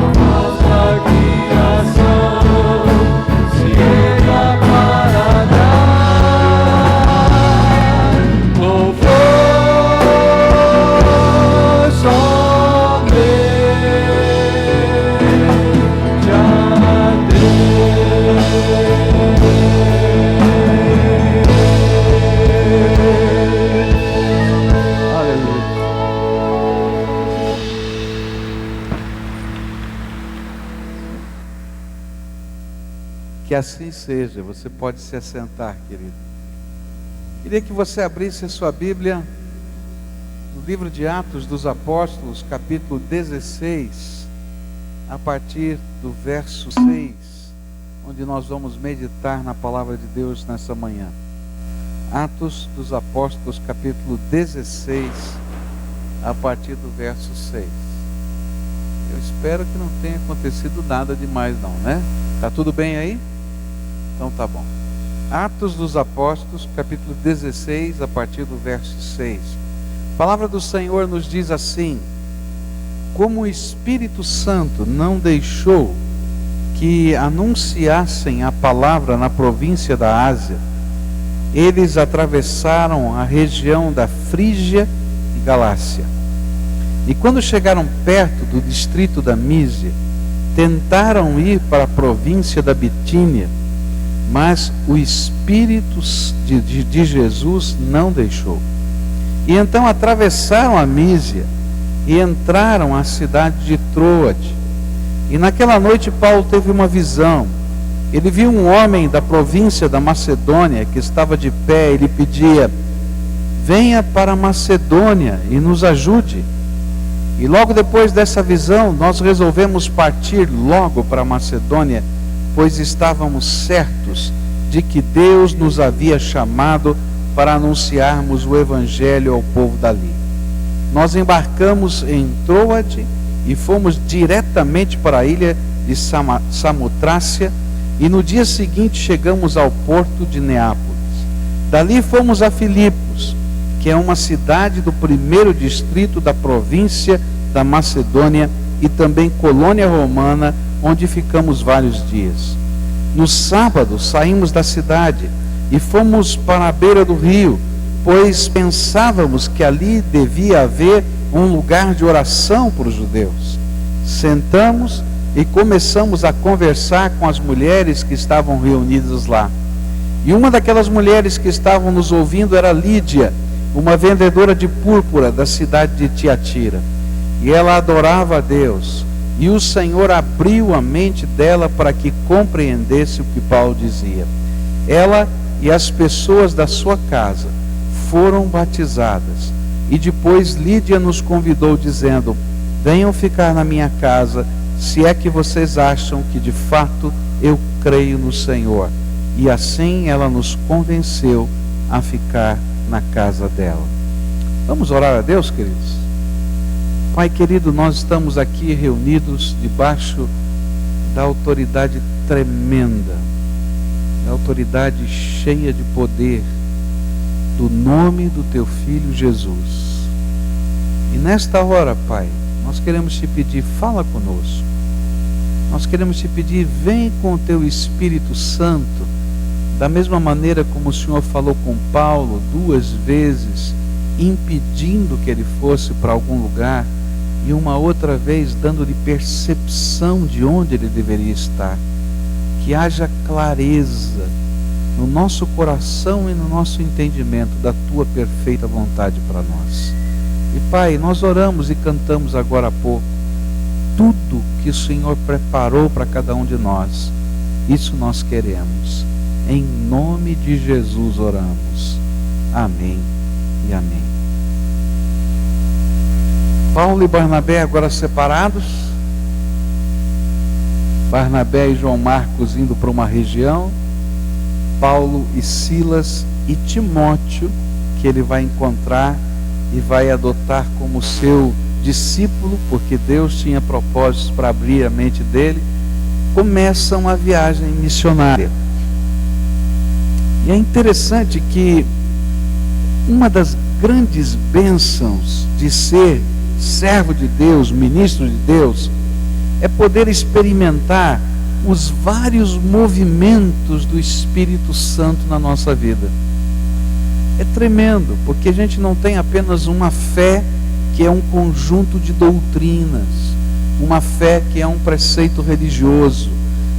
A voz da criação se entra para dar louvor somente a Deus. Aleluia. Que assim seja. Você pode se assentar, querido. Queria que você abrisse a sua Bíblia no livro de Atos dos Apóstolos, capítulo 16, a partir do verso 6, onde nós vamos meditar na palavra de Deus nessa manhã. Atos dos Apóstolos, capítulo 16, a partir do verso 6. Eu espero que não tenha acontecido nada demais não, né? Tá tudo bem aí? Então tá bom. Atos dos Apóstolos, capítulo 16, a partir do verso 6. A palavra do Senhor nos diz assim: como o Espírito Santo não deixou que anunciassem a palavra na província da Ásia, eles atravessaram a região da Frígia e Galácia. E quando chegaram perto do distrito da Mísia, tentaram ir para a província da Bitínia, mas o Espírito de Jesus não deixou. E então atravessaram a Mísia e entraram à cidade de Troade. E naquela noite Paulo teve uma visão. Ele viu um homem da província da Macedônia que estava de pé. Ele pedia: venha para a Macedônia e nos ajude. E logo depois dessa visão, nós resolvemos partir logo para a Macedônia, pois estávamos certos de que Deus nos havia chamado para anunciarmos o Evangelho ao povo dali. Nós embarcamos em Troade e fomos diretamente para a ilha de Samotrácia, e no dia seguinte chegamos ao porto de Neápolis. Dali fomos a Filipos, que é uma cidade do 1º distrito da província da Macedônia e também colônia romana, onde ficamos vários dias. No sábado saímos da cidade e fomos para a beira do rio, pois pensávamos que ali devia haver um lugar de oração para os judeus. Sentamos e começamos a conversar com as mulheres que estavam reunidas lá. E uma daquelas mulheres que estavam nos ouvindo era Lídia, uma vendedora de púrpura da cidade de Tiatira. E ela adorava a Deus. E o Senhor abriu a mente dela para que compreendesse o que Paulo dizia. Ela e as pessoas da sua casa foram batizadas. E depois Lídia nos convidou dizendo: venham ficar na minha casa, se é que vocês acham que de fato eu creio no Senhor. E assim ela nos convenceu a ficar na casa dela. Vamos orar a Deus, queridos? Pai querido, nós estamos aqui reunidos debaixo da autoridade tremenda, da autoridade cheia de poder, do nome do Teu Filho Jesus. E nesta hora, Pai, nós queremos Te pedir, fala conosco. Nós queremos Te pedir, vem com o Teu Espírito Santo, da mesma maneira como o Senhor falou com Paulo 2 vezes, impedindo que ele fosse para algum lugar, e uma outra vez dando-lhe percepção de onde ele deveria estar. Que haja clareza no nosso coração e no nosso entendimento da Tua perfeita vontade para nós. E Pai, nós oramos e cantamos agora há pouco, tudo que o Senhor preparou para cada um de nós, isso nós queremos. Em nome de Jesus oramos. Amém e amém. Paulo e Barnabé agora separados. Barnabé e João Marcos indo para uma região. Paulo e Silas e Timóteo, que ele vai encontrar e vai adotar como seu discípulo, porque Deus tinha propósitos para abrir a mente dele, começam a viagem missionária. E é interessante que uma das grandes bênçãos de ser servo de Deus, ministro de Deus, é poder experimentar os vários movimentos do Espírito Santo na nossa vida. É tremendo, porque a gente não tem apenas uma fé que é um conjunto de doutrinas, uma fé que é um preceito religioso,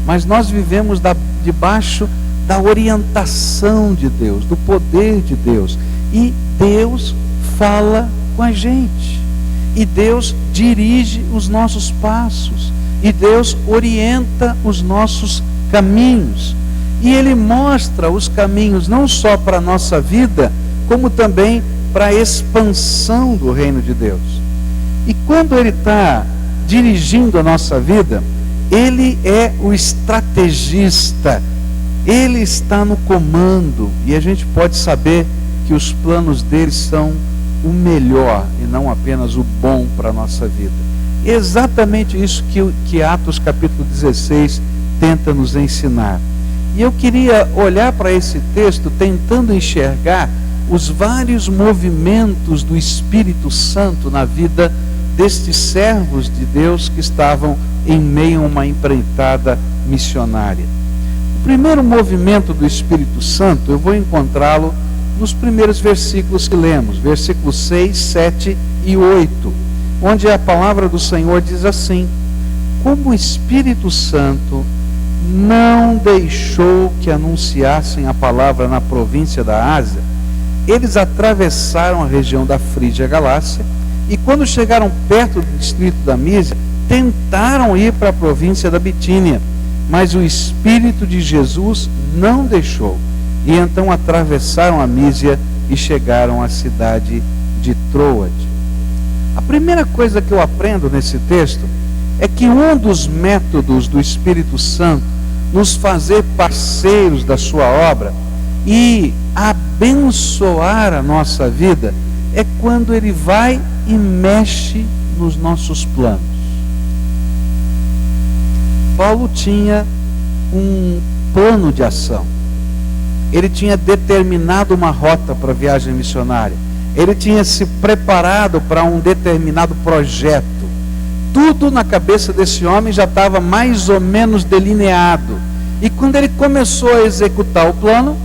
mas nós vivemos debaixo da orientação de Deus, do poder de Deus, e Deus fala com a gente, e Deus dirige os nossos passos, e Deus orienta os nossos caminhos, e Ele mostra os caminhos não só para a nossa vida, como também para a expansão do reino de Deus. E quando Ele está dirigindo a nossa vida, Ele é o estrategista, Ele está no comando, e a gente pode saber que os planos dele são o melhor e não apenas o bom para a nossa vida. É exatamente isso que Atos capítulo 16 tenta nos ensinar. E eu queria olhar para esse texto tentando enxergar os vários movimentos do Espírito Santo na vida destes servos de Deus que estavam em meio a uma empreitada missionária. O primeiro movimento do Espírito Santo eu vou encontrá-lo nos primeiros versículos que lemos, versículos 6, 7 e 8, onde a palavra do Senhor diz assim: como o Espírito Santo não deixou que anunciassem a palavra na província da Ásia, eles atravessaram a região da Frígia e Galácia, e quando chegaram perto do distrito da Mísia, tentaram ir para a província da Bitínia, mas o Espírito de Jesus não deixou. E então atravessaram a Mísia e chegaram à cidade de Troade. A primeira coisa que eu aprendo nesse texto é que um dos métodos do Espírito Santo nos fazer parceiros da sua obra e abençoar a nossa vida é quando Ele vai e mexe nos nossos planos. Paulo tinha um plano de ação. Ele tinha determinado uma rota para a viagem missionária. Ele tinha se preparado para um determinado projeto. Tudo na cabeça desse homem já estava mais ou menos delineado. E quando ele começou a executar o plano,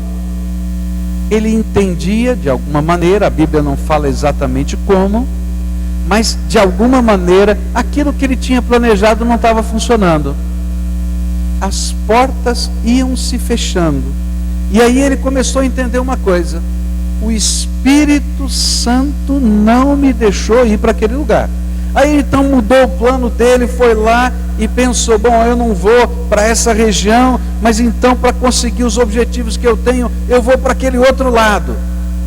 ele entendia de alguma maneira, a Bíblia não fala exatamente como, mas de alguma maneira aquilo que ele tinha planejado não estava funcionando. As portas iam se fechando. E aí ele começou a entender uma coisa: o Espírito Santo não me deixou ir para aquele lugar. Aí então mudou o plano dele, foi lá e pensou: bom, eu não vou para essa região, mas então para conseguir os objetivos que eu tenho, eu vou para aquele outro lado.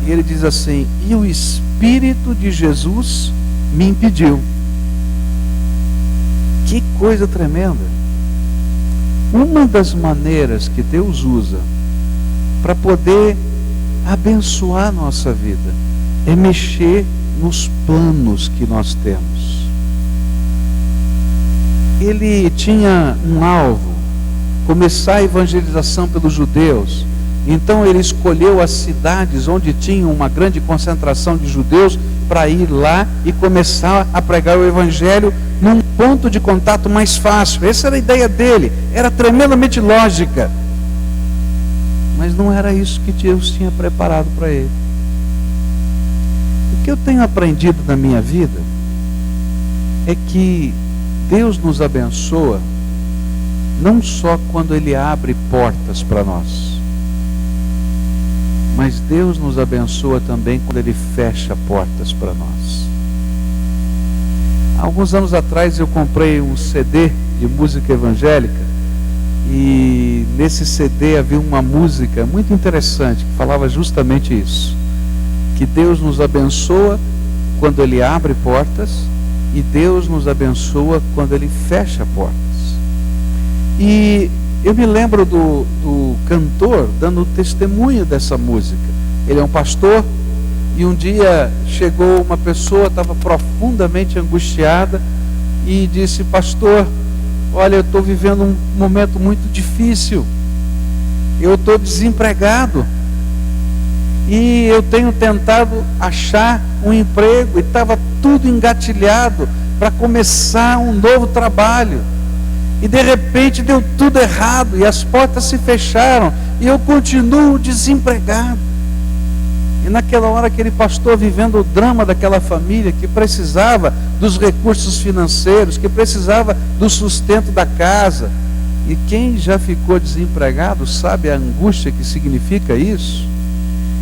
E ele diz assim: e o Espírito de Jesus me impediu. Que coisa tremenda! Uma das maneiras que Deus usa para poder abençoar a nossa vida é mexer nos planos que nós temos. Ele tinha um alvo: começar a evangelização pelos judeus. Então ele escolheu as cidades onde tinha uma grande concentração de judeus para ir lá e começar a pregar o evangelho num ponto de contato mais fácil. Essa era a ideia dele, era tremendamente lógica. Mas não era isso que Deus tinha preparado para ele. O que eu tenho aprendido na minha vida é que Deus nos abençoa não só quando Ele abre portas para nós, mas Deus nos abençoa também quando Ele fecha portas para nós. Alguns anos atrás eu comprei um CD de música evangélica, e nesse CD havia uma música muito interessante que falava justamente isso: que Deus nos abençoa quando Ele abre portas, e Deus nos abençoa quando Ele fecha portas. E eu me lembro do cantor dando testemunho dessa música. Ele é um pastor, e um dia chegou uma pessoa, estava profundamente angustiada, e disse: pastor, olha, eu estou vivendo um momento muito difícil, eu estou desempregado, e eu tenho tentado achar um emprego, e estava tudo engatilhado para começar um novo trabalho, e de repente deu tudo errado, e as portas se fecharam, e eu continuo desempregado. E naquela hora aquele pastor, vivendo o drama daquela família que precisava dos recursos financeiros, que precisava do sustento da casa, e quem já ficou desempregado sabe a angústia que significa isso.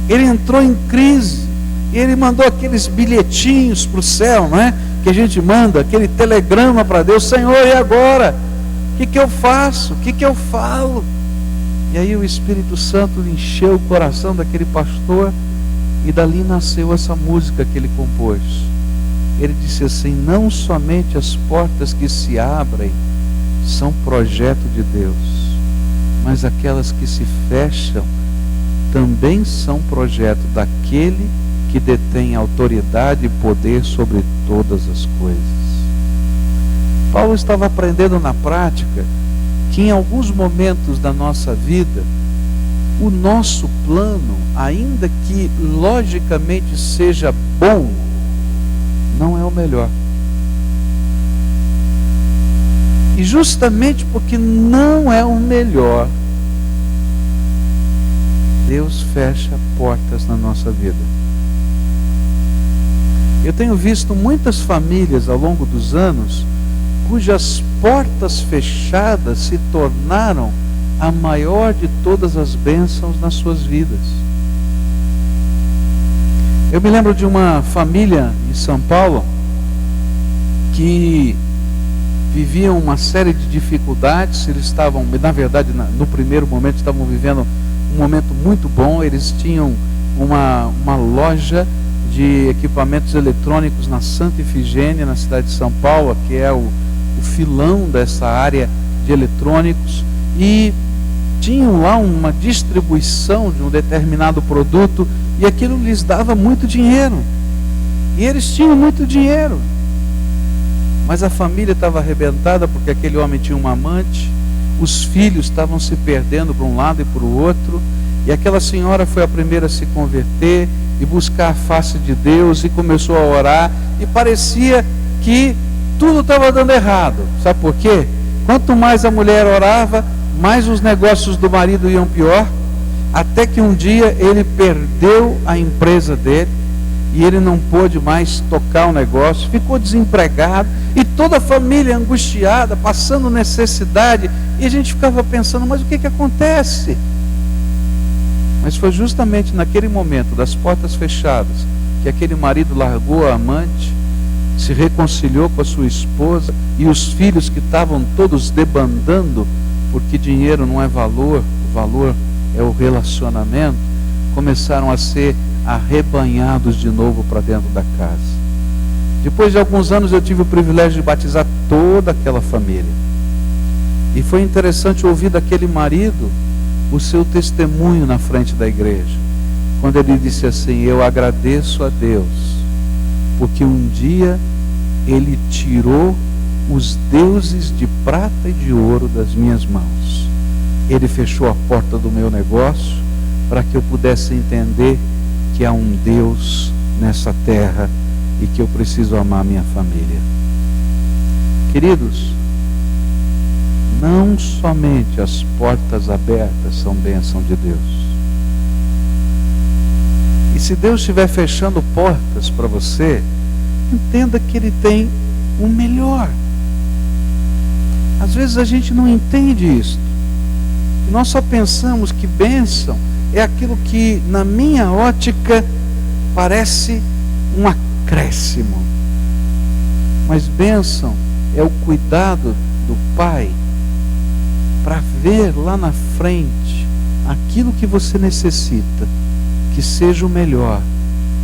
Ele entrou em crise, e ele mandou aqueles bilhetinhos para o céu, não é? Que a gente manda, aquele telegrama para Deus: Senhor, e agora? O que eu faço? O que eu falo? E aí o Espírito Santo encheu o coração daquele pastor, e dali nasceu essa música que ele compôs. Ele disse assim: não somente as portas que se abrem são projeto de Deus, mas aquelas que se fecham também são projeto daquele que detém autoridade e poder sobre todas as coisas. Paulo estava aprendendo na prática que em alguns momentos da nossa vida, o nosso plano, ainda que logicamente seja bom, não é o melhor. E justamente porque não é o melhor, Deus fecha portas na nossa vida. Eu tenho visto muitas famílias ao longo dos anos cujas portas fechadas se tornaram a maior de todas as bênçãos nas suas vidas. Eu me lembro de uma família em São Paulo que viviam uma série de dificuldades. Eles estavam, na verdade, no primeiro momento, estavam vivendo um momento muito bom. Eles tinham uma loja de equipamentos eletrônicos na Santa Ifigênia, na cidade de São Paulo, que é o filão dessa área de eletrônicos, e tinham lá uma distribuição de um determinado produto, e aquilo lhes dava muito dinheiro, e eles tinham muito dinheiro, mas a família estava arrebentada porque aquele homem tinha uma amante, os filhos estavam se perdendo para um lado e para o outro, e aquela senhora foi a primeira a se converter, e buscar a face de Deus, e começou a orar, e parecia que tudo estava dando errado. Sabe por quê? Quanto mais a mulher orava, mais os negócios do marido iam pior, até que um dia ele perdeu a empresa dele, e ele não pôde mais tocar o negócio, ficou desempregado, e toda a família angustiada, passando necessidade, e a gente ficava pensando, mas o que acontece? Mas foi justamente naquele momento das portas fechadas que aquele marido largou a amante, se reconciliou com a sua esposa, e os filhos que estavam todos debandando, porque dinheiro não é valor, o valor é o relacionamento, começaram a ser arrebanhados de novo para dentro da casa. Depois de alguns anos eu tive o privilégio de batizar toda aquela família, e foi interessante ouvir daquele marido o seu testemunho na frente da igreja, quando ele disse assim: eu agradeço a Deus, porque um dia ele tirou os deuses de prata e de ouro das minhas mãos. Ele fechou a porta do meu negócio para que eu pudesse entender que há um Deus nessa terra e que eu preciso amar minha família. Queridos, não somente as portas abertas são bênção de Deus. E se Deus estiver fechando portas para você, entenda que Ele tem o melhor. Às vezes a gente não entende isso. E nós só pensamos que bênção é aquilo que, na minha ótica, parece um acréscimo. Mas bênção é o cuidado do Pai para ver lá na frente aquilo que você necessita, que seja o melhor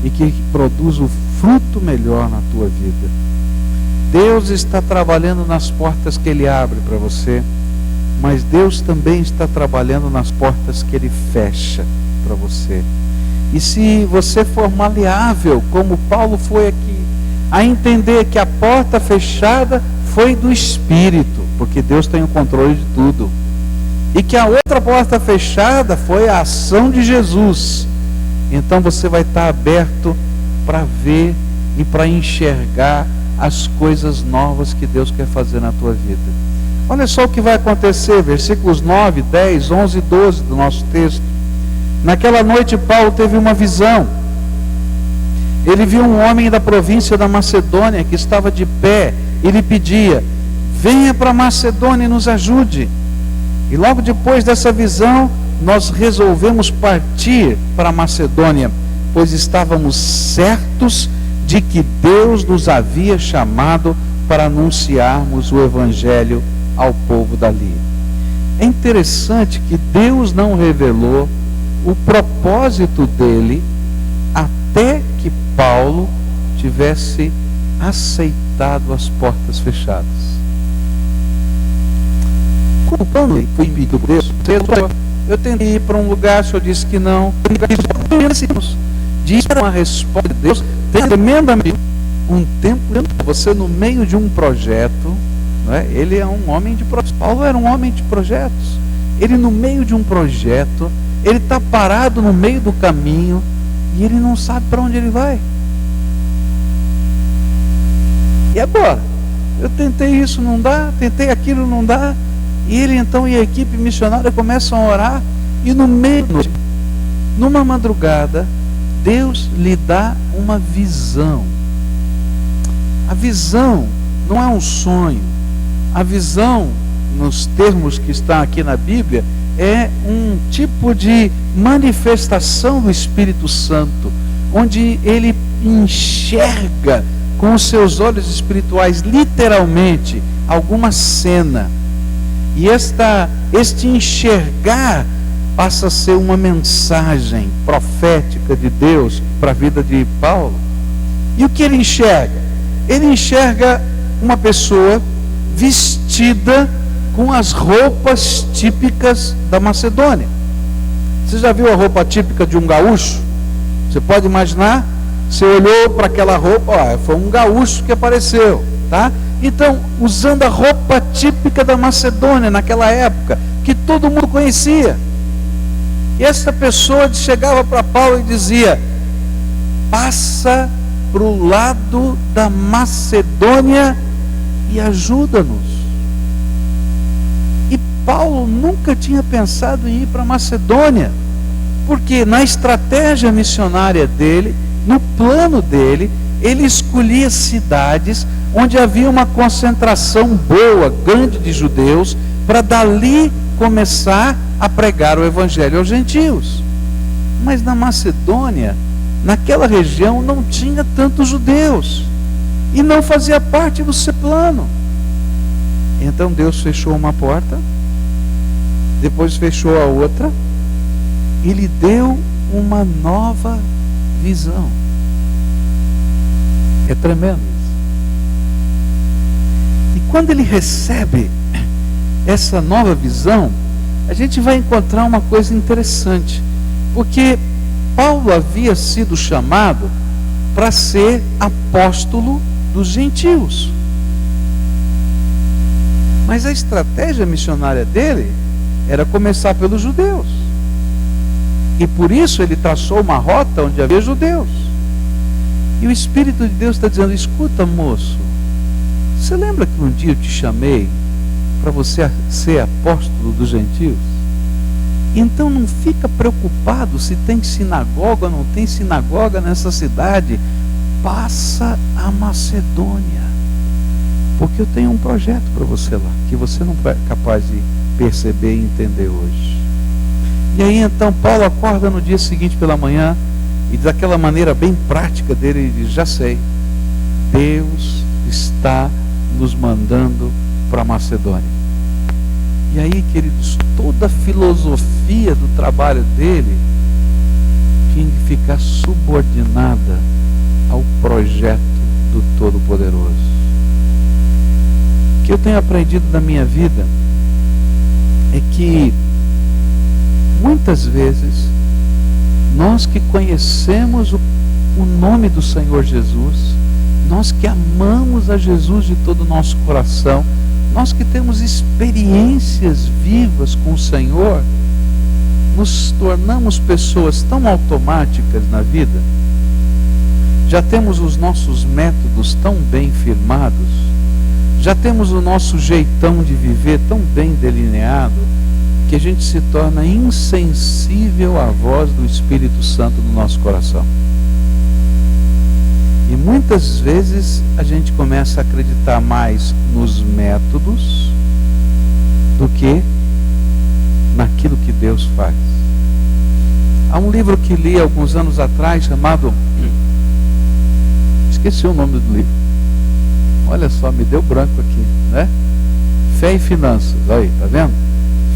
e que produza o fruto melhor na tua vida. Deus está trabalhando nas portas que Ele abre para você, mas Deus também está trabalhando nas portas que Ele fecha para você. E se você for maleável, como Paulo foi aqui, a entender que a porta fechada foi do Espírito, porque Deus tem o controle de tudo, e que a outra porta fechada foi a ação de Jesus, então você vai estar aberto para ver e para enxergar as coisas novas que Deus quer fazer na tua vida. Olha só o que vai acontecer, versículos 9, 10, 11 e 12 do nosso texto. Naquela noite Paulo teve uma visão. Ele viu um homem da província da Macedônia que estava de pé. Ele pedia: venha para Macedônia e nos ajude. E logo depois dessa visão, nós resolvemos partir para Macedônia, pois estávamos certos de que Deus nos havia chamado para anunciarmos o Evangelho ao povo dali. É interessante que Deus não revelou o propósito dele até que Paulo tivesse aceitado as portas fechadas. Quando fui pedido por Deus, eu tentei ir para um lugar, o Senhor disse que não. Diz uma resposta de Deus tremendamente. Um tempo, você no meio de um projeto, não é? Ele é um homem de projetos. Paulo era um homem de projetos. Ele no meio de um projeto, ele está parado no meio do caminho e ele não sabe para onde ele vai. E agora? Eu tentei isso, não dá, tentei aquilo, não dá. E ele então e a equipe missionária começam a orar, e no meio, numa madrugada, Deus lhe dá uma visão. A visão não é um sonho. A visão, nos termos que estão aqui na Bíblia, é um tipo de manifestação do Espírito Santo, onde ele enxerga com os seus olhos espirituais, literalmente, alguma cena. E este enxergar passa a ser uma mensagem profética de Deus para a vida de Paulo. E o que ele enxerga? Ele enxerga uma pessoa vestida com as roupas típicas da Macedônia. Você já viu a roupa típica de um gaúcho? Você pode imaginar? Você olhou para aquela roupa, foi um gaúcho que apareceu, tá? Então, usando a roupa típica da Macedônia naquela época, que todo mundo conhecia. E essa pessoa chegava para Paulo e dizia: passa para o lado da Macedônia e ajuda-nos. E Paulo nunca tinha pensado em ir para a Macedônia, porque na estratégia missionária dele, no plano dele, ele escolhia cidades onde havia uma concentração boa, grande de judeus, para dali começar a pregar o evangelho aos gentios. Mas na Macedônia, naquela região, não tinha tantos judeus e não fazia parte do seu plano. Então Deus fechou uma porta, depois fechou a outra e lhe deu uma nova visão. É tremendo isso. E quando ele recebe essa nova visão, a gente vai encontrar uma coisa interessante, porque Paulo havia sido chamado para ser apóstolo dos gentios, mas a estratégia missionária dele era começar pelos judeus, e por isso ele traçou uma rota onde havia judeus. E o Espírito de Deus está dizendo: escuta, moço, você lembra que um dia eu te chamei para você ser apóstolo dos gentios? Então não fica preocupado se tem sinagoga ou não tem sinagoga nessa cidade. Passa a Macedônia, porque eu tenho um projeto para você lá, que você não é capaz de perceber e entender hoje. E aí então Paulo acorda no dia seguinte pela manhã, e daquela maneira bem prática dele, ele diz: já sei, Deus está nos mandando para a Macedônia. E aí, queridos, toda a filosofia do trabalho dele tinha que ficar subordinada ao projeto do Todo-Poderoso. O que eu tenho aprendido na minha vida é que muitas vezes nós que conhecemos o nome do Senhor Jesus, nós que amamos a Jesus de todo o nosso coração, nós que temos experiências vivas com o Senhor, nos tornamos pessoas tão automáticas na vida, já temos os nossos métodos tão bem firmados, já temos o nosso jeitão de viver tão bem delineado, que a gente se torna insensível à voz do Espírito Santo no nosso coração. E muitas vezes a gente começa a acreditar mais nos métodos do que naquilo que Deus faz. Há um livro que li alguns anos atrás chamado... Esqueci o nome do livro. Olha só, me deu branco aqui, né? Fé e Finanças. Olha aí, tá vendo?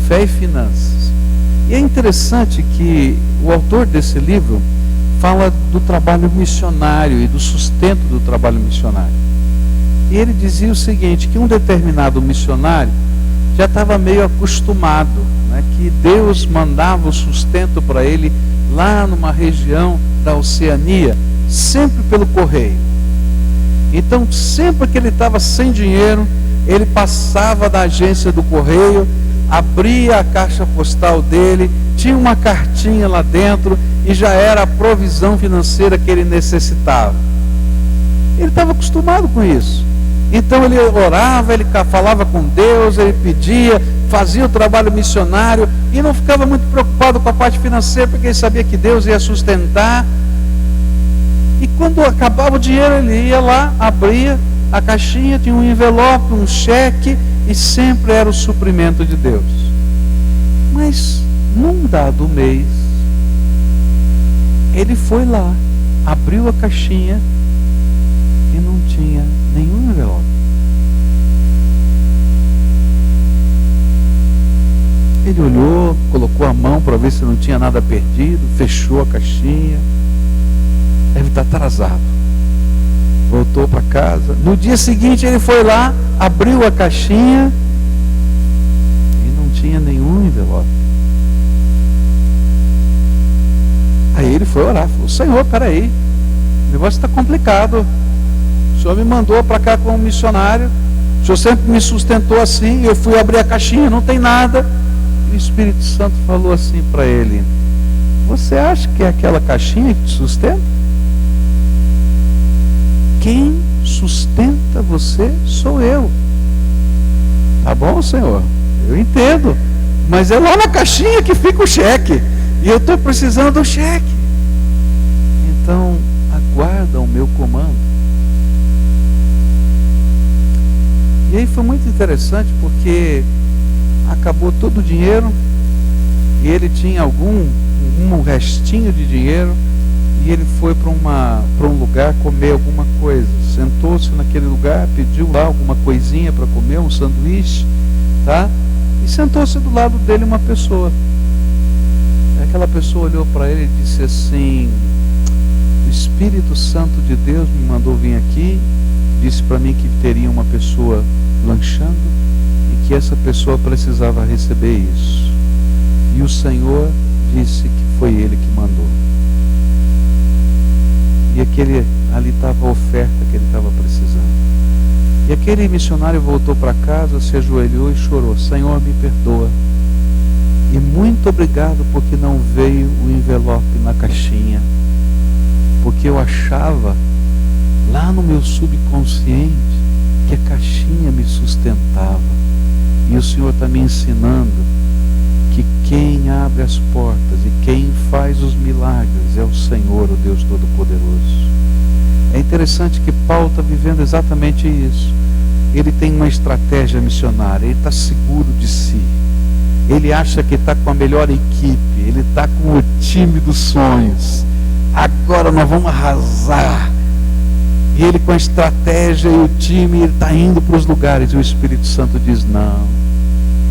Fé e Finanças. E é interessante que o autor desse livro fala do trabalho missionário e do sustento do trabalho missionário. E ele dizia o seguinte, que um determinado missionário já estava meio acostumado, né, que Deus mandava o sustento para ele lá numa região da Oceania, sempre pelo correio. Então, sempre que ele estava sem dinheiro, ele passava da agência do correio, abria a caixa postal dele, tinha uma cartinha lá dentro e já era a provisão financeira que ele necessitava. Ele estava acostumado com isso. Então ele orava, ele falava com Deus, ele pedia, fazia o trabalho missionário e não ficava muito preocupado com a parte financeira, porque ele sabia que Deus ia sustentar. E quando acabava o dinheiro, ele ia lá, abria a caixinha, tinha um envelope, um cheque, e sempre era o suprimento de Deus. Mas num dado mês, ele foi lá, abriu a caixinha e não tinha nenhum envelope. Ele olhou, colocou a mão para ver se não tinha nada perdido, fechou a caixinha. Deve estar atrasado. Voltou para casa. No dia seguinte ele foi lá, abriu a caixinha e não tinha nenhum envelope. Aí ele foi orar, falou: Senhor, peraí, o negócio está complicado. O Senhor me mandou para cá como missionário, o Senhor sempre me sustentou assim, eu fui abrir a caixinha, não tem nada. E o Espírito Santo falou assim para ele: você acha que é aquela caixinha que te sustenta? quem sustenta você sou eu. Tá bom, Senhor? Eu entendo. Mas é lá na caixinha que fica o cheque. E eu estou precisando do cheque. Então, aguarda o meu comando. E aí foi muito interessante porque acabou todo o dinheiro e ele tinha um restinho de dinheiro e ele foi para um lugar comer alguma coisa. Sentou-se naquele lugar, pediu lá alguma coisinha para comer, um sanduíche, tá? E sentou-se do lado dele uma pessoa. Aquela pessoa olhou para ele e disse assim: o Espírito Santo de Deus me mandou vir aqui, disse para mim que teria uma pessoa lanchando e que essa pessoa precisava receber isso. E o Senhor disse que foi Ele que mandou. E ali estava a oferta que ele estava precisando. E aquele missionário voltou para casa, se ajoelhou e chorou: Senhor, me perdoa. E muito obrigado porque não veio o envelope na caixinha. Porque eu achava lá no meu subconsciente que a caixinha me sustentava. E o Senhor está me ensinando que quem abre as portas e quem faz os milagres é o Senhor, o Deus Todo-Poderoso. É interessante que Paulo está vivendo exatamente isso. Ele tem uma estratégia missionária, ele está seguro de si. Ele acha que está com a melhor equipe, ele está com o time dos sonhos. Agora nós vamos arrasar. E ele com a estratégia e o time, ele está indo para os lugares. E o Espírito Santo diz: não,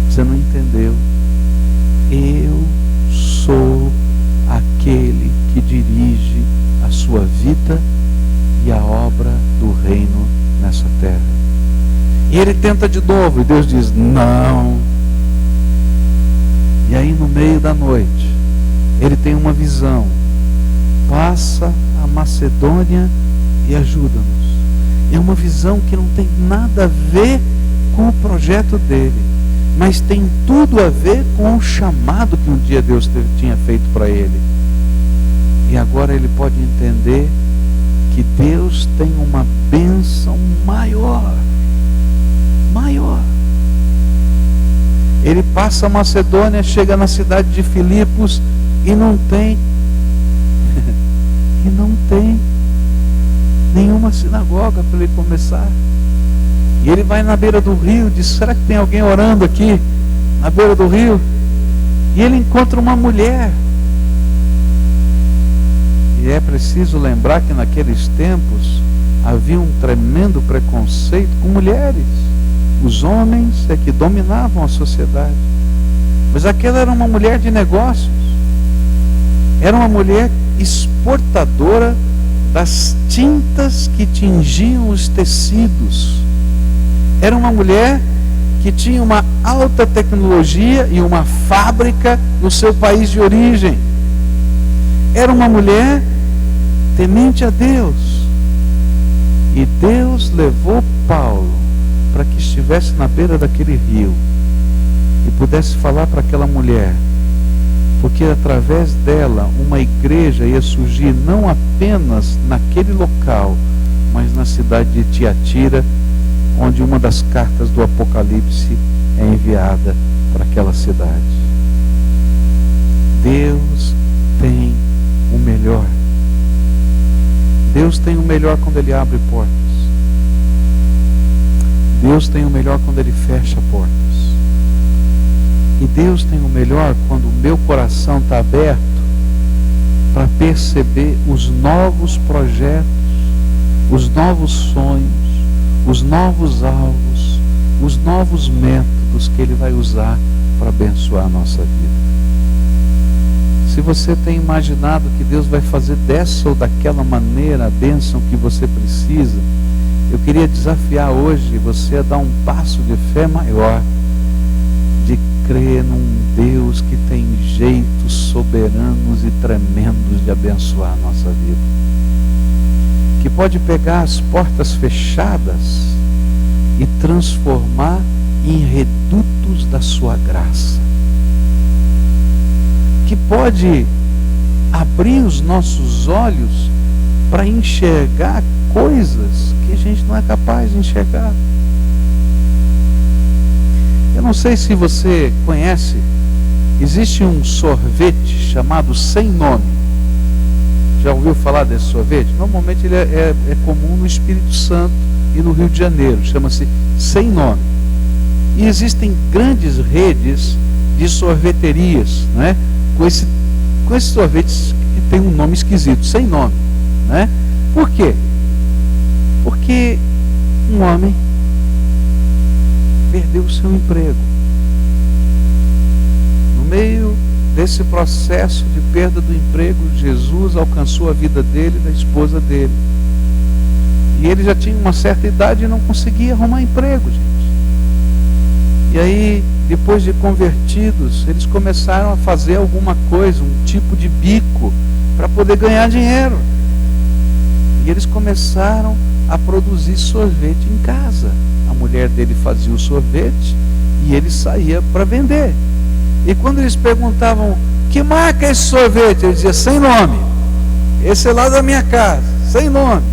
você não entendeu. Eu sou aquele que dirige a sua vida e a obra do reino nessa terra. E ele tenta de novo, e Deus diz: não. E aí no meio da noite, ele tem uma visão: passa a Macedônia e ajuda-nos. É uma visão que não tem nada a ver com o projeto dele, mas tem tudo a ver com o chamado que um dia Deus tinha feito para ele. E agora ele pode entender que Deus tem uma bênção maior. Ele passa a Macedônia, chega na cidade de Filipos e não tem nenhuma sinagoga para ele começar. E ele vai na beira do rio, diz: será que tem alguém orando aqui na beira do rio? E ele encontra uma mulher. E é preciso lembrar que naqueles tempos havia um tremendo preconceito com mulheres. Os homens é que dominavam a sociedade. Mas aquela era uma mulher de negócios. Era uma mulher exportadora das tintas que tingiam os tecidos. Era uma mulher que tinha uma alta tecnologia e uma fábrica no seu país de origem. Era uma mulher temente a Deus. E Deus levou Paulo para que estivesse na beira daquele rio e pudesse falar para aquela mulher, porque através dela uma igreja ia surgir não apenas naquele local, mas na cidade de Tiatira, onde uma das cartas do Apocalipse é enviada para aquela cidade. Deus tem o melhor. Deus tem o melhor quando Ele abre portas. Deus tem o melhor quando Ele fecha portas. E Deus tem o melhor quando o meu coração está aberto para perceber os novos projetos, os novos sonhos, os novos alvos, os novos métodos que Ele vai usar para abençoar a nossa vida. Se você tem imaginado que Deus vai fazer dessa ou daquela maneira a bênção que você precisa, eu queria desafiar hoje você a dar um passo de fé maior, de crer num Deus que tem jeitos soberanos e tremendos de abençoar a nossa vida, que pode pegar as portas fechadas e transformar em redutos da sua graça, que pode abrir os nossos olhos para enxergar coisas que a gente não é capaz de enxergar. Eu não sei se você conhece, existe um sorvete chamado Sem Nome. Já ouviu falar desse sorvete? Normalmente ele é comum no Espírito Santo e no Rio de Janeiro, chama-se Sem Nome. E existem grandes redes de sorveterias, né? Com esses sorvetes que tem um nome esquisito, Sem Nome, né? Por quê? Porque um homem perdeu o seu emprego. No meio desse processo de perda do emprego, Jesus alcançou a vida dele e da esposa dele. E ele já tinha uma certa idade e não conseguia arrumar emprego, gente. E aí, depois de convertidos, eles começaram a fazer alguma coisa, um tipo de bico, para poder ganhar dinheiro. E eles começaram a produzir sorvete em casa. A mulher dele fazia o sorvete e ele saía para vender. E quando eles perguntavam, que marca é esse sorvete? Ele dizia, Sem Nome. Esse é lá da minha casa, Sem Nome.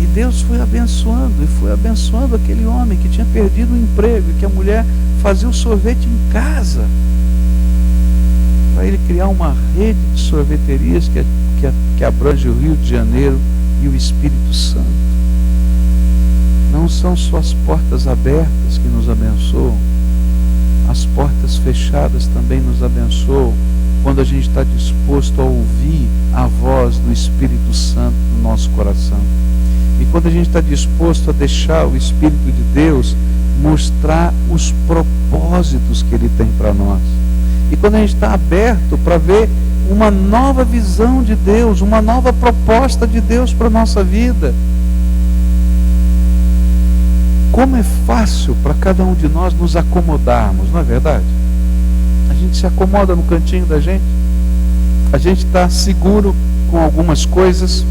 E Deus foi abençoando aquele homem que tinha perdido o emprego e que a mulher fazia o sorvete em casa. Para ele criar uma rede de sorveterias que abrange o Rio de Janeiro e o Espírito Santo. Não são só as portas abertas que nos abençoam, as portas fechadas também nos abençoam quando a gente está disposto a ouvir a voz do Espírito Santo no nosso coração. E quando a gente está disposto a deixar o Espírito de Deus mostrar os propósitos que Ele tem para nós. E quando a gente está aberto para ver uma nova visão de Deus, uma nova proposta de Deus para a nossa vida. Como é fácil para cada um de nós nos acomodarmos, não é verdade? A gente se acomoda no cantinho da gente. A gente está seguro com algumas coisas.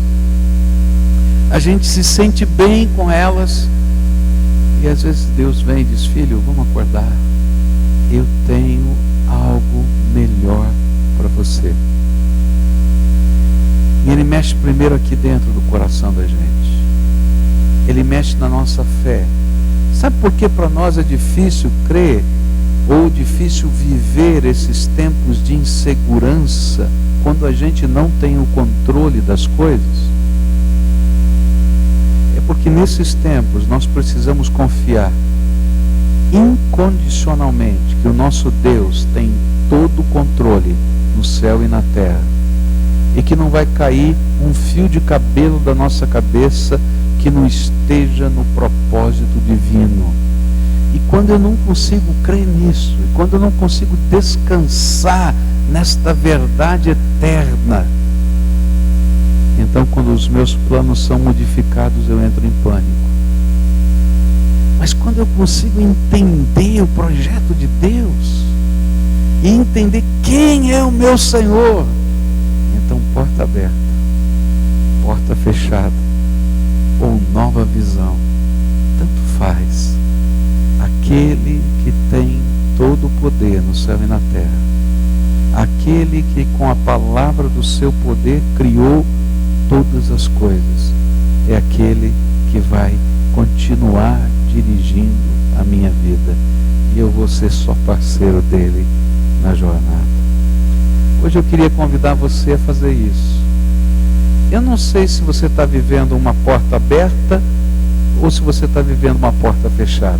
A gente se sente bem com elas. E às vezes Deus vem e diz, filho, vamos acordar. Eu tenho algo melhor para você. E Ele mexe primeiro aqui dentro do coração da gente. Ele mexe na nossa fé. Sabe por que para nós é difícil crer ou difícil viver esses tempos de insegurança quando a gente não tem o controle das coisas? É porque nesses tempos nós precisamos confiar incondicionalmente que o nosso Deus tem todo o controle no céu e na terra e que não vai cair um fio de cabelo da nossa cabeça que não esteja no propósito divino. E quando eu não consigo crer nisso, e quando eu não consigo descansar nesta verdade eterna, então quando os meus planos são modificados, eu entro em pânico. Mas quando eu consigo entender o projeto de Deus, e entender quem é o meu Senhor, então porta aberta, porta fechada, ou nova visão, tanto faz. Aquele que tem todo o poder no céu e na terra, aquele que com a palavra do seu poder criou todas as coisas, é aquele que vai continuar dirigindo a minha vida, e eu vou ser só parceiro dele na jornada. Hoje eu queria convidar você a fazer isso. Eu não sei se você está vivendo uma porta aberta ou se você está vivendo uma porta fechada.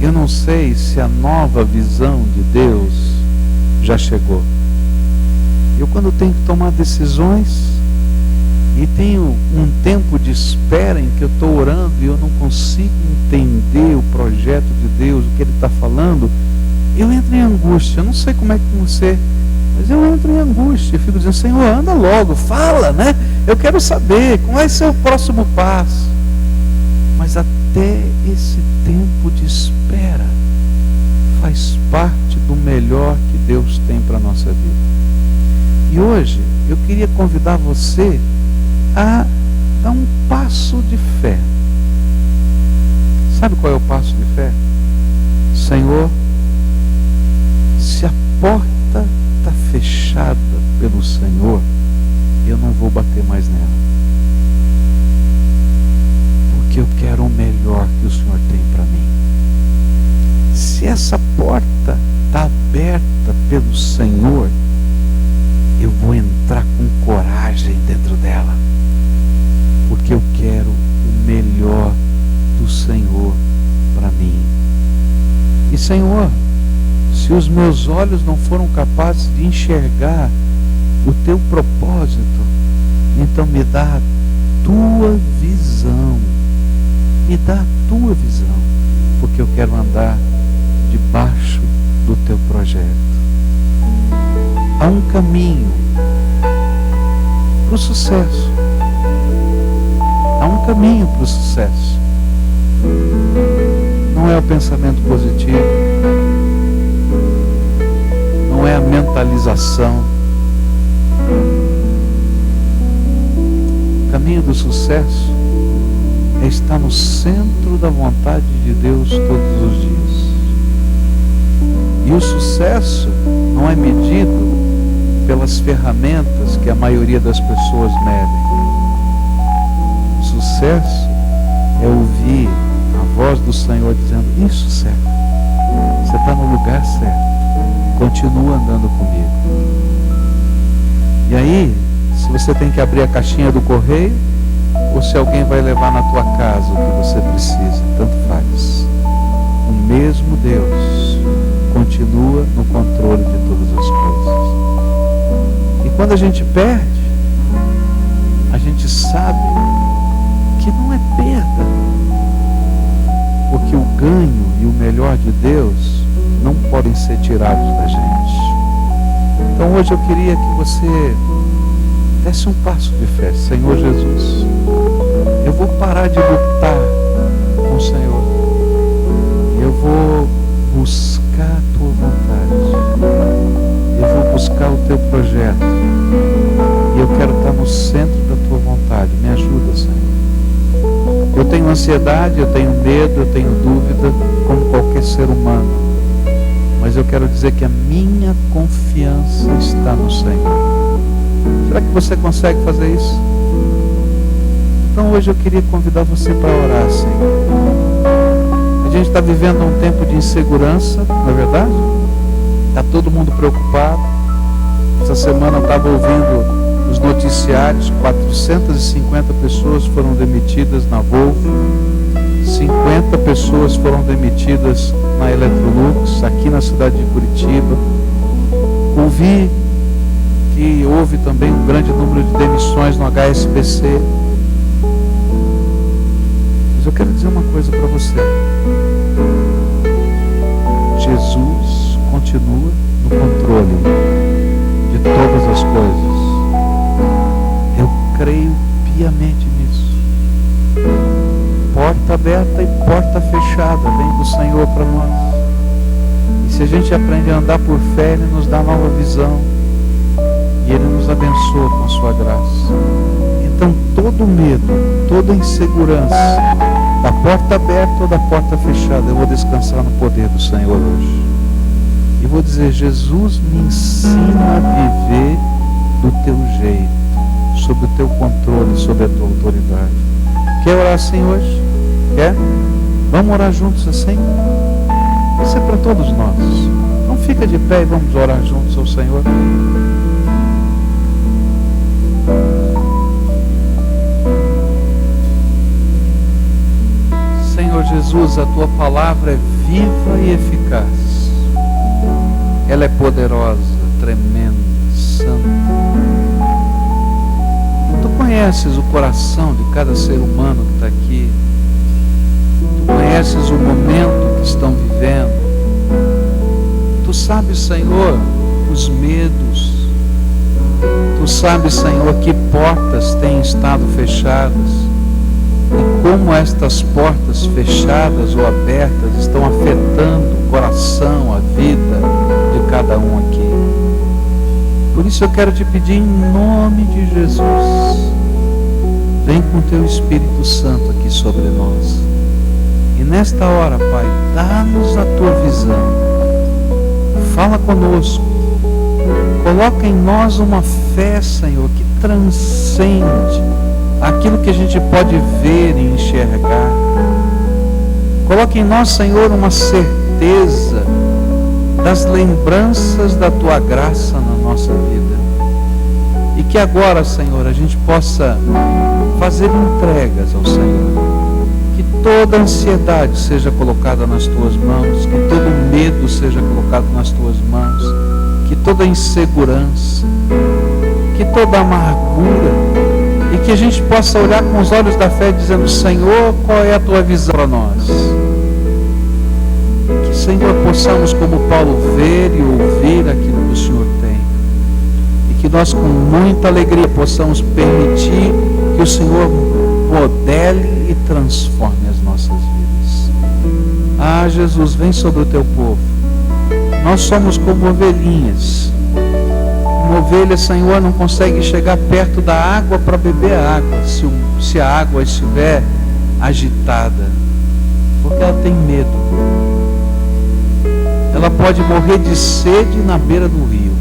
Eu não sei se a nova visão de Deus já chegou. Eu, quando tenho que tomar decisões e tenho um tempo de espera em que eu estou orando e eu não consigo entender o projeto de Deus, o que Ele está falando, eu entro em angústia. Eu não sei como é que você... Mas eu entro em angústia, eu fico dizendo, Senhor, anda logo, fala, né? Eu quero saber qual vai ser o próximo passo. Mas até esse tempo de espera faz parte do melhor que Deus tem para a nossa vida. E hoje eu queria convidar você a dar um passo de fé. Sabe qual é o passo de fé? Senhor, se a porta está fechada pelo Senhor, eu não vou bater mais nela. Porque eu quero o melhor que o Senhor tem para mim. Se essa porta está aberta pelo Senhor, eu vou entrar com coragem dentro dela. Porque eu quero o melhor do Senhor para mim. E Senhor, se os meus olhos não foram capazes de enxergar o teu propósito, então me dá a tua visão. Me dá a tua visão, porque eu quero andar debaixo do teu projeto. Há um caminho para o sucesso. Há um caminho para o sucesso. Não é o pensamento positivo, não é a mentalização. O caminho do sucesso é estar no centro da vontade de Deus todos os dias. E o sucesso não é medido pelas ferramentas que a maioria das pessoas medem. Sucesso é ouvir a voz do Senhor dizendo: isso, certo, você está no lugar certo, continua andando comigo. E aí, se você tem que abrir a caixinha do correio, ou se alguém vai levar na tua casa o que você precisa, tanto faz. O mesmo Deus continua no controle de todas as coisas. E quando a gente perde, a gente sabe que não é perda, porque o ganho e o melhor de Deus não podem ser tirados da gente. Então hoje eu queria que você desse um passo de fé. Senhor Jesus, eu vou parar de lutar com o Senhor. Eu vou buscar a tua vontade. Eu vou buscar o teu projeto. E eu quero estar no centro da tua vontade. Me ajuda, Senhor. Eu tenho ansiedade, eu tenho medo, eu tenho dúvida, como qualquer ser humano. Mas eu quero dizer que a minha confiança está no Senhor. Será que você consegue fazer isso? Então hoje eu queria convidar você para orar, Senhor. A gente está vivendo um tempo de insegurança, não é verdade? Está todo mundo preocupado. Essa semana eu estava ouvindo nos noticiários, 450 pessoas foram demitidas na Volvo, 50 pessoas foram demitidas na Electrolux, aqui na cidade de Curitiba. Ouvi que houve também um grande número de demissões no HSBC. Mas eu quero dizer uma coisa para você. Jesus continua no controle de todas as coisas. Eu creio piamente nisso. Porta aberta e porta fechada vem do Senhor para nós. E se a gente aprende a andar por fé, Ele nos dá nova visão. E Ele nos abençoa com a sua graça. Então todo medo, toda insegurança, da porta aberta ou da porta fechada, eu vou descansar no poder do Senhor hoje. E vou dizer: Jesus, me ensina a viver do teu jeito, sob o teu controle, sob a tua autoridade. Quer orar assim hoje? Quer? Vamos orar juntos assim? Isso é para todos nós. Então fica de pé e vamos orar juntos ao Senhor. Senhor Jesus, a tua palavra é viva e eficaz. Ela é poderosa, tremenda, santa. Tu conheces o coração de cada ser humano que está aqui. Tu conheces o momento que estão vivendo. Tu sabes, Senhor, os medos. Tu sabes, Senhor, que portas têm estado fechadas. E como estas portas fechadas ou abertas estão afetando o coração, a vida de cada um aqui. Por isso eu quero te pedir em nome de Jesus, vem com o teu Espírito Santo aqui sobre nós. E nesta hora, Pai, dá-nos a tua visão. Fala conosco, Coloca em nós uma fé, Senhor, que transcende aquilo que a gente pode ver e enxergar. Coloca em nós, Senhor, uma certeza das lembranças da Tua graça na nossa vida. E que agora, Senhor, a gente possa fazer entregas ao Senhor. Que toda ansiedade seja colocada nas Tuas mãos, que todo medo seja colocado nas Tuas mãos, que toda insegurança, que toda amargura, e que a gente possa olhar com os olhos da fé dizendo: Senhor, qual é a Tua visão para nós? Que, Senhor, possamos, como Paulo, ver e ouvir aquilo que o Senhor tem, e que nós, com muita alegria, possamos permitir que o Senhor modele e transforme as nossas vidas. Ah, Jesus, vem sobre o Teu povo. Nós somos como ovelhinhas. Uma ovelha, Senhor, não consegue chegar perto da água para beber a água, se a água estiver agitada, porque ela tem medo. Ela pode morrer de sede na beira do rio,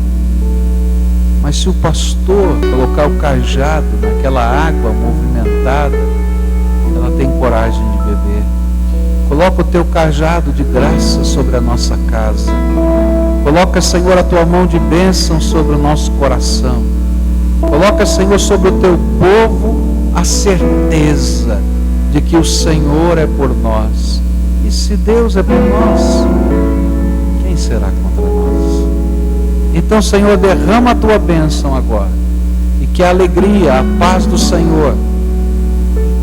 mas se o pastor colocar o cajado naquela água movimentada, ela tem coragem de beber. Coloca o Teu cajado de graça sobre a nossa casa. Coloca, Senhor, a Tua mão de bênção sobre o nosso coração. Coloca, Senhor, sobre o Teu povo a certeza de que o Senhor é por nós. E se Deus é por nós, quem será contra nós? Então, Senhor, derrama a Tua bênção agora. E que a alegria, a paz do Senhor,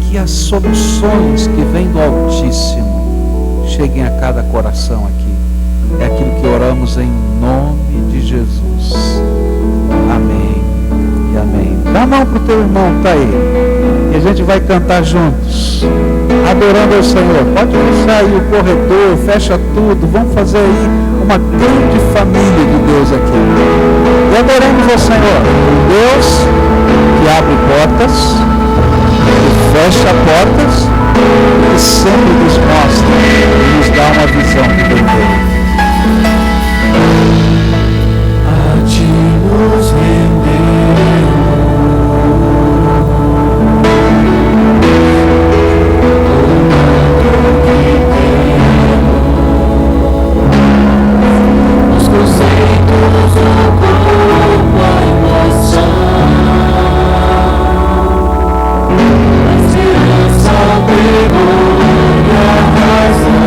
que as soluções que vêm do Altíssimo cheguem a cada coração aqui. É aquilo que oramos em nome de Jesus. Amém e amém. Dá a mão para o teu irmão que está aí. E a gente vai cantar juntos, adorando ao Senhor. Pode fechar aí o corredor, fecha tudo. Vamos fazer aí uma grande família de Deus aqui. E adoramos ao Senhor. Deus que abre portas, que fecha portas, e sempre nos mostra e nos dá uma visão que vem dele. A Ti nos renderemos, os conceitos, o corpo, a emoção, a esperança, o temor e a razão.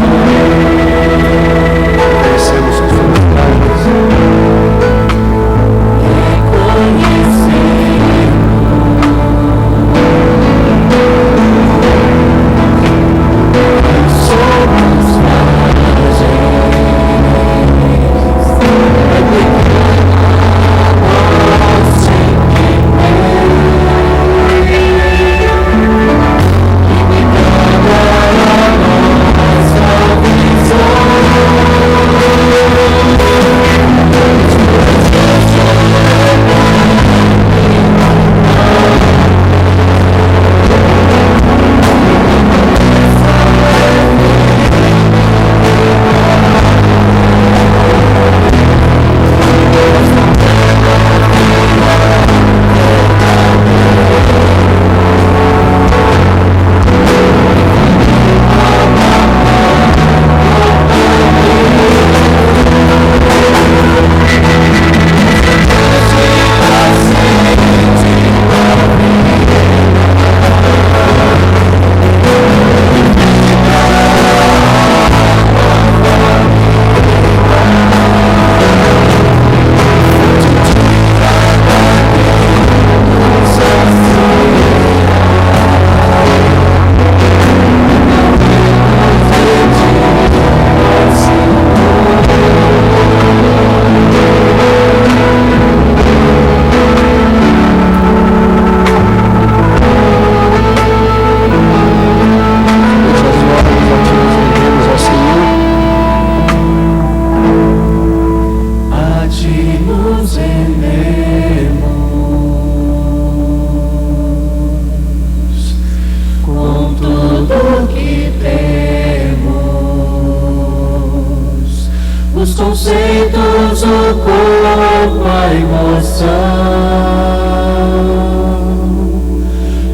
corpo a emoção,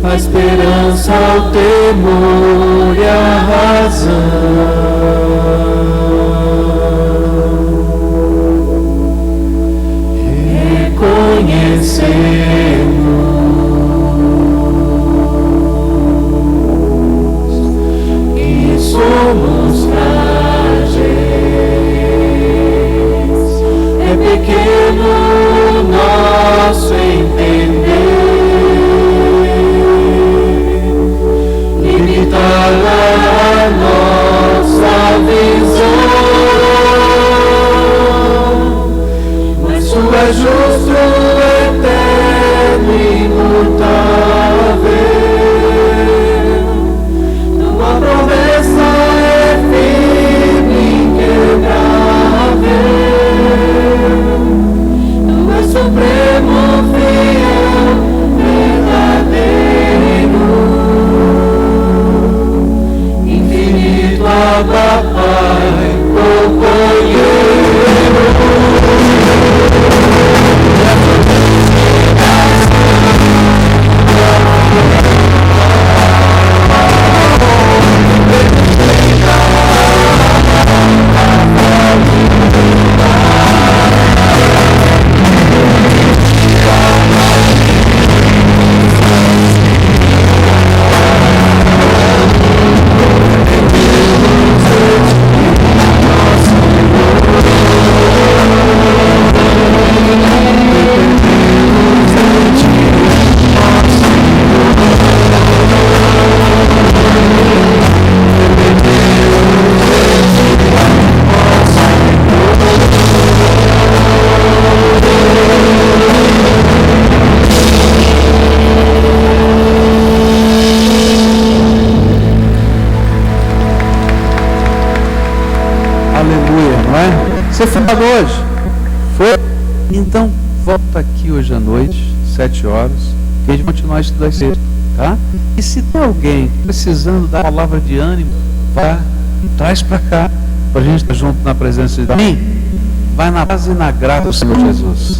a esperança, o temor e a razão. Reconhecemos que somos frágeis, é pequeno o nosso entender, limitada a nossa visão, mas Tu és justo, eterno e imutável. Tua promessa é firme e inquebrável. Tu és supremo, fiel, verdadeiro, infinito, Abba, Pai, companheiro. Você foi hoje? Foi? Então, volta aqui hoje à noite, 7 horas, que a gente vai continuar estudando cedo, tá? E se tem alguém precisando da palavra de ânimo, vá, traz para cá, para a gente estar junto na presença de Deus. Vai na paz e na graça do Senhor Jesus.